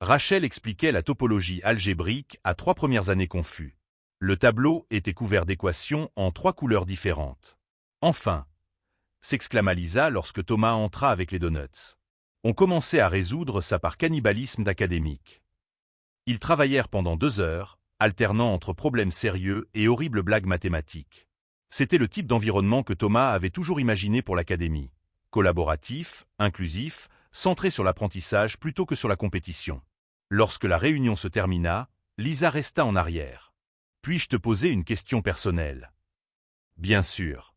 Rachel expliquait la topologie algébrique à 3 premières années confus. Le tableau était couvert d'équations en 3 couleurs différentes. Enfin, s'exclama Lisa lorsque Thomas entra avec les donuts. On commençait à résoudre ça par cannibalisme d'académique. Ils travaillèrent pendant 2 heures, alternant entre problèmes sérieux et horribles blagues mathématiques. C'était le type d'environnement que Thomas avait toujours imaginé pour l'académie. Collaboratif, inclusif, centré sur l'apprentissage plutôt que sur la compétition. Lorsque la réunion se termina, Lisa resta en arrière. « Puis-je te poser une question personnelle ?»« Bien sûr. »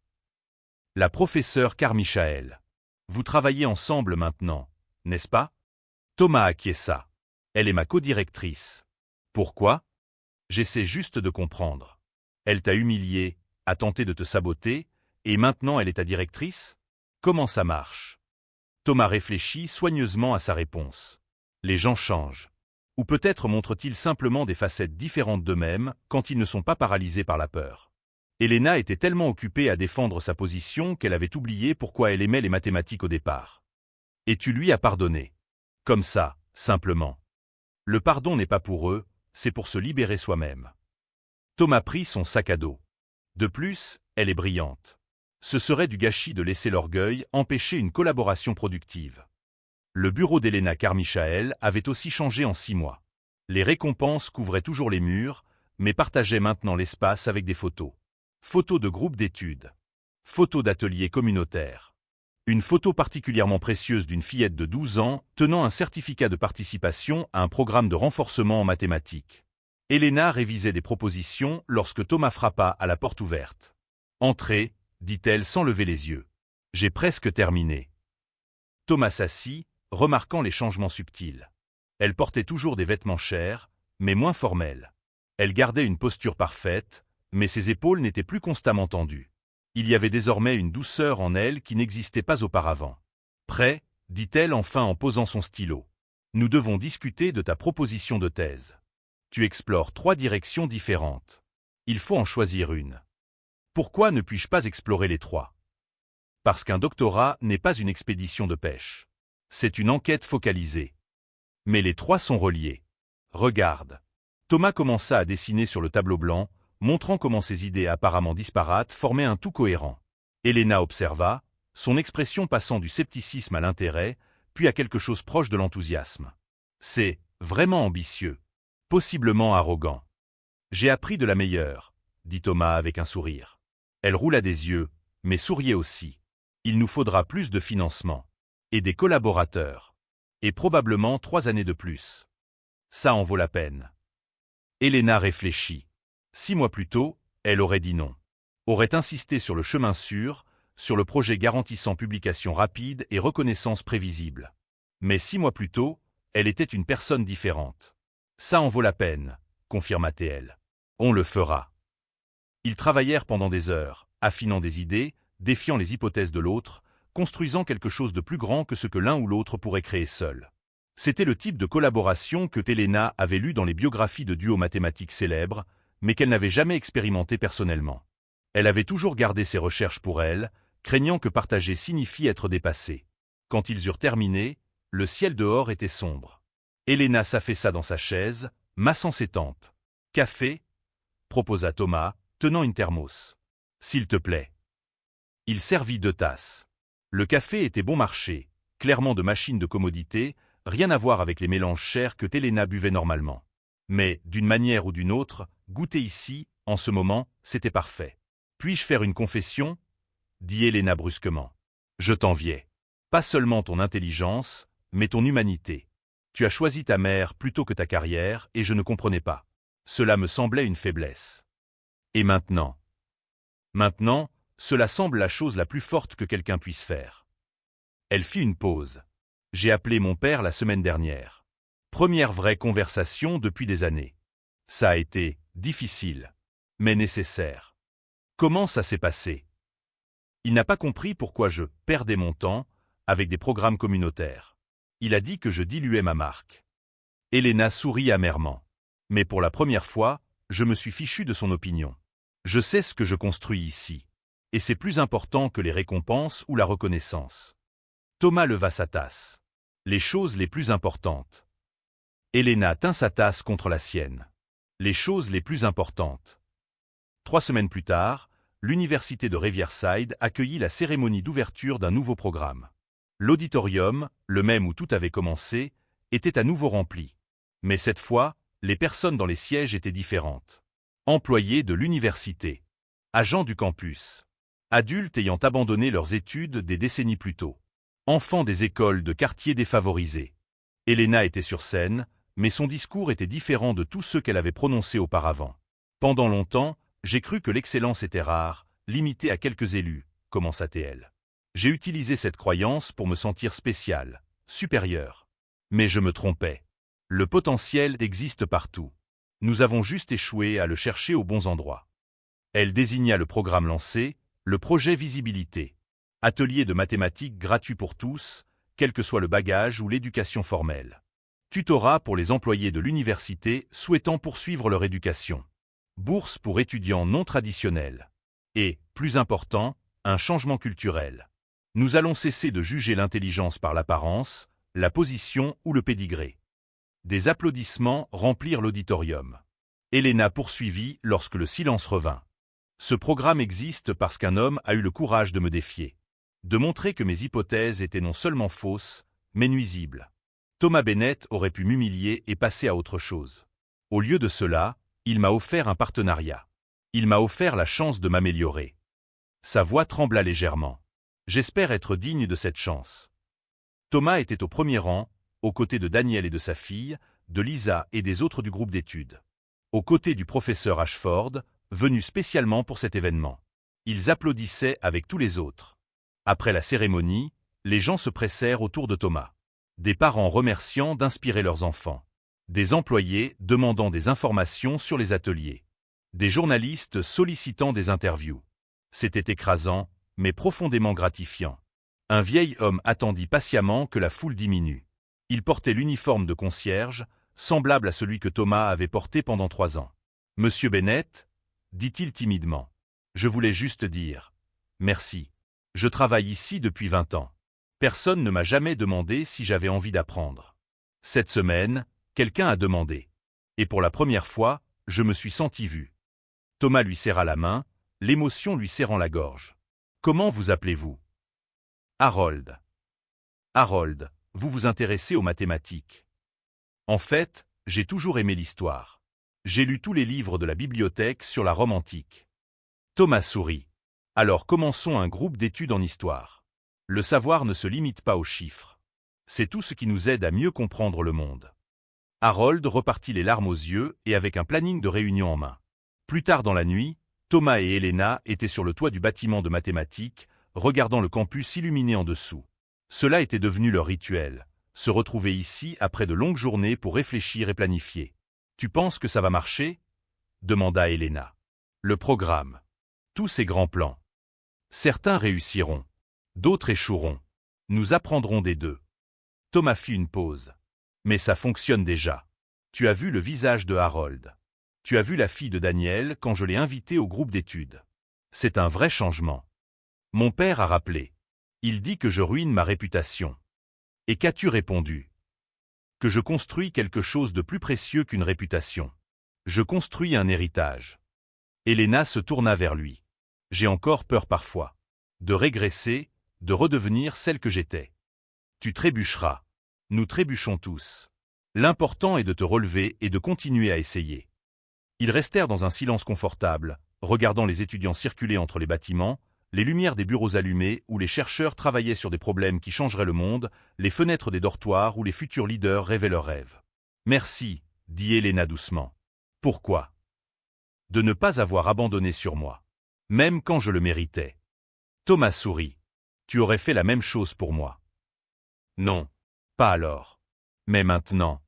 La professeure Carmichael. « Vous travaillez ensemble maintenant, n'est-ce pas ?» Thomas acquiesça. « Elle est ma codirectrice. »« Pourquoi ?» ?»« J'essaie juste de comprendre. Elle t'a humilié, a tenté de te saboter, et maintenant elle est ta directrice ? Comment ça marche ?» Thomas réfléchit soigneusement à sa réponse. Les gens changent. Ou peut-être montrent-ils simplement des facettes différentes d'eux-mêmes quand ils ne sont pas paralysés par la peur. Helena était tellement occupée à défendre sa position qu'elle avait oublié pourquoi elle aimait les mathématiques au départ. Et tu lui as pardonné. Comme ça, simplement. Le pardon n'est pas pour eux, c'est pour se libérer soi-même. Thomas prit son sac à dos. De plus, elle est brillante. Ce serait du gâchis de laisser l'orgueil empêcher une collaboration productive. Le bureau d'Elena Carmichael avait aussi changé en 6 mois. Les récompenses couvraient toujours les murs, mais partageaient maintenant l'espace avec des photos. Photos de groupes d'études. Photos d'ateliers communautaires. Une photo particulièrement précieuse d'une fillette de 12 ans tenant un certificat de participation à un programme de renforcement en mathématiques. Elena révisait des propositions lorsque Thomas frappa à la porte ouverte. « Entrez », dit-elle sans lever les yeux. « J'ai presque terminé. » Thomas s'assit, remarquant les changements subtils. Elle portait toujours des vêtements chers, mais moins formels. Elle gardait une posture parfaite, mais ses épaules n'étaient plus constamment tendues. Il y avait désormais une douceur en elle qui n'existait pas auparavant. « Prêt ?» dit-elle enfin en posant son stylo. « Nous devons discuter de ta proposition de thèse. Tu explores 3 directions différentes. Il faut en choisir une. Pourquoi ne puis-je pas explorer les 3 ? Parce qu'un doctorat n'est pas une expédition de pêche. C'est une enquête focalisée. Mais les 3 sont reliés. Regarde. » Thomas commença à dessiner sur le tableau blanc, montrant comment ses idées apparemment disparates formaient un tout cohérent. Elena observa, son expression passant du scepticisme à l'intérêt, puis à quelque chose proche de l'enthousiasme. « C'est vraiment ambitieux. Possiblement arrogant. J'ai appris de la meilleure, » dit Thomas avec un sourire. Elle roula des yeux, mais souriait aussi. Il nous faudra plus de financement. Et des collaborateurs. Et probablement 3 années de plus. Ça en vaut la peine. Elena réfléchit. 6 mois plus tôt, elle aurait dit non. Aurait insisté sur le chemin sûr, sur le projet garantissant publication rapide et reconnaissance prévisible. Mais 6 mois plus tôt, elle était une personne différente. Ça en vaut la peine, confirma-t-elle. On le fera. Ils travaillèrent pendant des heures, affinant des idées, défiant les hypothèses de l'autre, construisant quelque chose de plus grand que ce que l'un ou l'autre pourrait créer seul. C'était le type de collaboration que Elena avait lu dans les biographies de duos mathématiques célèbres, mais qu'elle n'avait jamais expérimenté personnellement. Elle avait toujours gardé ses recherches pour elle, craignant que partager signifie être dépassée. Quand ils eurent terminé, le ciel dehors était sombre. Elena s'affaissa dans sa chaise, massant ses tempes. « Café ?» proposa Thomas, tenant une thermos. « S'il te plaît. » Il servit 2 tasses. Le café était bon marché, clairement de machine de commodité, rien à voir avec les mélanges chers que Elena buvait normalement. Mais, d'une manière ou d'une autre, goûter ici, en ce moment, c'était parfait. « Puis-je faire une confession ?» dit Elena brusquement. « Je t'enviais. Pas seulement ton intelligence, mais ton humanité. Tu as choisi ta mère plutôt que ta carrière, et je ne comprenais pas. Cela me semblait une faiblesse. Et maintenant ? Maintenant, cela semble la chose la plus forte que quelqu'un puisse faire. » Elle fit une pause. « J'ai appelé mon père la semaine dernière. Première vraie conversation depuis des années. Ça a été difficile, mais nécessaire. Comment ça s'est passé ? Il n'a pas compris pourquoi je perdais mon temps avec des programmes communautaires. Il a dit que je diluais ma marque. » Elena sourit amèrement. « Mais pour la première fois, je me suis fichu de son opinion. Je sais ce que je construis ici. Et c'est plus important que les récompenses ou la reconnaissance. » Thomas leva sa tasse. « Les choses les plus importantes. » Elena tint sa tasse contre la sienne. « Les choses les plus importantes. » 3 semaines plus tard, l'université de Riverside accueillit la cérémonie d'ouverture d'un nouveau programme. L'auditorium, le même où tout avait commencé, était à nouveau rempli. Mais cette fois, les personnes dans les sièges étaient différentes. Employés de l'université. Agents du campus. Adultes ayant abandonné leurs études des décennies plus tôt. Enfants des écoles de quartiers défavorisés. Elena était sur scène, mais son discours était différent de tous ceux qu'elle avait prononcés auparavant. « Pendant longtemps, j'ai cru que l'excellence était rare, limitée à quelques élus, » commença-t-elle. « J'ai utilisé cette croyance pour me sentir spécial, supérieur. Mais je me trompais. Le potentiel existe partout. Nous avons juste échoué à le chercher aux bons endroits. » Elle désigna le programme lancé, le projet Visibilité. Atelier de mathématiques gratuit pour tous, quel que soit le bagage ou l'éducation formelle. Tutorat pour les employés de l'université souhaitant poursuivre leur éducation. Bourse pour étudiants non traditionnels. Et, plus important, un changement culturel. Nous allons cesser de juger l'intelligence par l'apparence, la position ou le pédigré. Des applaudissements remplirent l'auditorium. Elena poursuivit lorsque le silence revint. Ce programme existe parce qu'un homme a eu le courage de me défier. De montrer que mes hypothèses étaient non seulement fausses, mais nuisibles. Thomas Bennett aurait pu m'humilier et passer à autre chose. Au lieu de cela, il m'a offert un partenariat. Il m'a offert la chance de m'améliorer. Sa voix trembla légèrement. J'espère être digne de cette chance. Thomas était au premier rang, aux côtés de Daniel et de sa fille, de Lisa et des autres du groupe d'études. Aux côtés du professeur Ashford, venu spécialement pour cet événement. Ils applaudissaient avec tous les autres. Après la cérémonie, les gens se pressèrent autour de Thomas. Des parents remerciant d'inspirer leurs enfants. Des employés demandant des informations sur les ateliers. Des journalistes sollicitant des interviews. C'était écrasant, mais profondément gratifiant. Un vieil homme attendit patiemment que la foule diminue. Il portait l'uniforme de concierge, semblable à celui que Thomas avait porté pendant 3 ans. « Monsieur Bennett ?» dit-il timidement. « Je voulais juste dire merci. Je travaille ici depuis 20 ans. Personne ne m'a jamais demandé si j'avais envie d'apprendre. Cette semaine, quelqu'un a demandé. Et pour la première fois, je me suis senti vu. » Thomas lui serra la main, l'émotion lui serrant la gorge. « Comment vous appelez-vous » ? « Harold. »« Harold, vous vous intéressez aux mathématiques. » »« En fait, j'ai toujours aimé l'histoire. J'ai lu tous les livres de la bibliothèque sur la Rome antique. » Thomas sourit. « Alors commençons un groupe d'études en histoire. Le savoir ne se limite pas aux chiffres. C'est tout ce qui nous aide à mieux comprendre le monde. » Harold repartit les larmes aux yeux et avec un planning de réunion en main. Plus tard dans la nuit, Thomas et Elena étaient sur le toit du bâtiment de mathématiques, regardant le campus illuminé en dessous. Cela était devenu leur rituel, se retrouver ici après de longues journées pour réfléchir et planifier. « Tu penses que ça va marcher ?» demanda Elena. « Le programme. Tous ces grands plans. Certains réussiront. D'autres échoueront. Nous apprendrons des deux. » Thomas fit une pause. « Mais ça fonctionne déjà. Tu as vu le visage de Harold. Tu as vu la fille de Daniel quand je l'ai invité au groupe d'études. C'est un vrai changement. Mon père a rappelé. Il dit que je ruine ma réputation. Et qu'as-tu répondu ? Que je construis quelque chose de plus précieux qu'une réputation. Je construis un héritage. » Elena se tourna vers lui. « J'ai encore peur parfois. De régresser, de redevenir celle que j'étais. Tu trébucheras. Nous trébuchons tous. L'important est de te relever et de continuer à essayer. » Ils restèrent dans un silence confortable, regardant les étudiants circuler entre les bâtiments, les lumières des bureaux allumées où les chercheurs travaillaient sur des problèmes qui changeraient le monde, les fenêtres des dortoirs où les futurs leaders rêvaient leurs rêves. « Merci, » dit Elena doucement. « Pourquoi ? De ne pas avoir abandonné sur moi. Même quand je le méritais. » Thomas sourit. « Tu aurais fait la même chose pour moi. » »« Non. Pas alors. Mais maintenant. »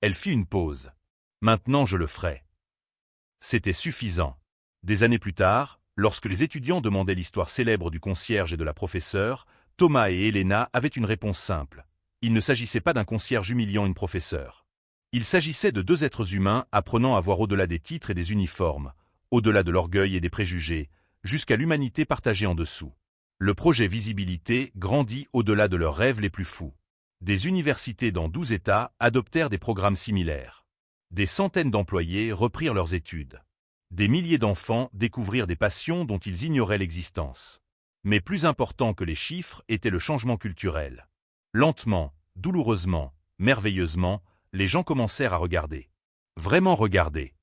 Elle fit une pause. « Maintenant je le ferai. » C'était suffisant. Des années plus tard, lorsque les étudiants demandaient l'histoire célèbre du concierge et de la professeure, Thomas et Elena avaient une réponse simple. Il ne s'agissait pas d'un concierge humiliant une professeure. Il s'agissait de 2 êtres humains apprenant à voir au-delà des titres et des uniformes, au-delà de l'orgueil et des préjugés, jusqu'à l'humanité partagée en dessous. Le projet Visibilité grandit au-delà de leurs rêves les plus fous. Des universités dans 12 États adoptèrent des programmes similaires. Des centaines d'employés reprirent leurs études. Des milliers d'enfants découvrirent des passions dont ils ignoraient l'existence. Mais plus important que les chiffres était le changement culturel. Lentement, douloureusement, merveilleusement, les gens commencèrent à regarder. Vraiment regarder.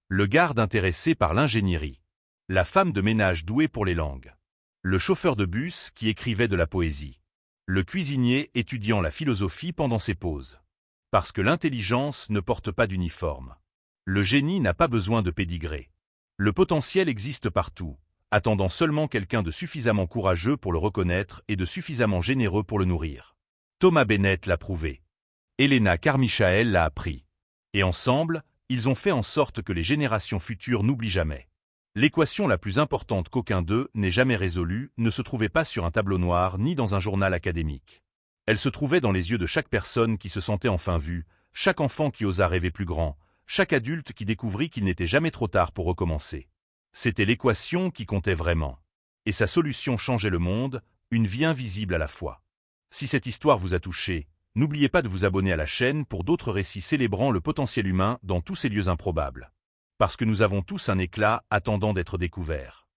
Le garde intéressé par l'ingénierie. La femme de ménage douée pour les langues. Le chauffeur de bus qui écrivait de la poésie. Le cuisinier étudiant la philosophie pendant ses pauses. Parce que l'intelligence ne porte pas d'uniforme. Le génie n'a pas besoin de pédigré. Le potentiel existe partout, attendant seulement quelqu'un de suffisamment courageux pour le reconnaître et de suffisamment généreux pour le nourrir. Thomas Bennett l'a prouvé. Elena Carmichael l'a appris. Et ensemble, ils ont fait en sorte que les générations futures n'oublient jamais. L'équation la plus importante qu'aucun d'eux n'ait jamais résolue ne se trouvait pas sur un tableau noir ni dans un journal académique. Elle se trouvait dans les yeux de chaque personne qui se sentait enfin vue, chaque enfant qui osa rêver plus grand, chaque adulte qui découvrit qu'il n'était jamais trop tard pour recommencer. C'était l'équation qui comptait vraiment. Et sa solution changeait le monde, une vie invisible à la fois. Si cette histoire vous a touché, n'oubliez pas de vous abonner à la chaîne pour d'autres récits célébrant le potentiel humain dans tous ces lieux improbables. Parce que nous avons tous un éclat attendant d'être découvert.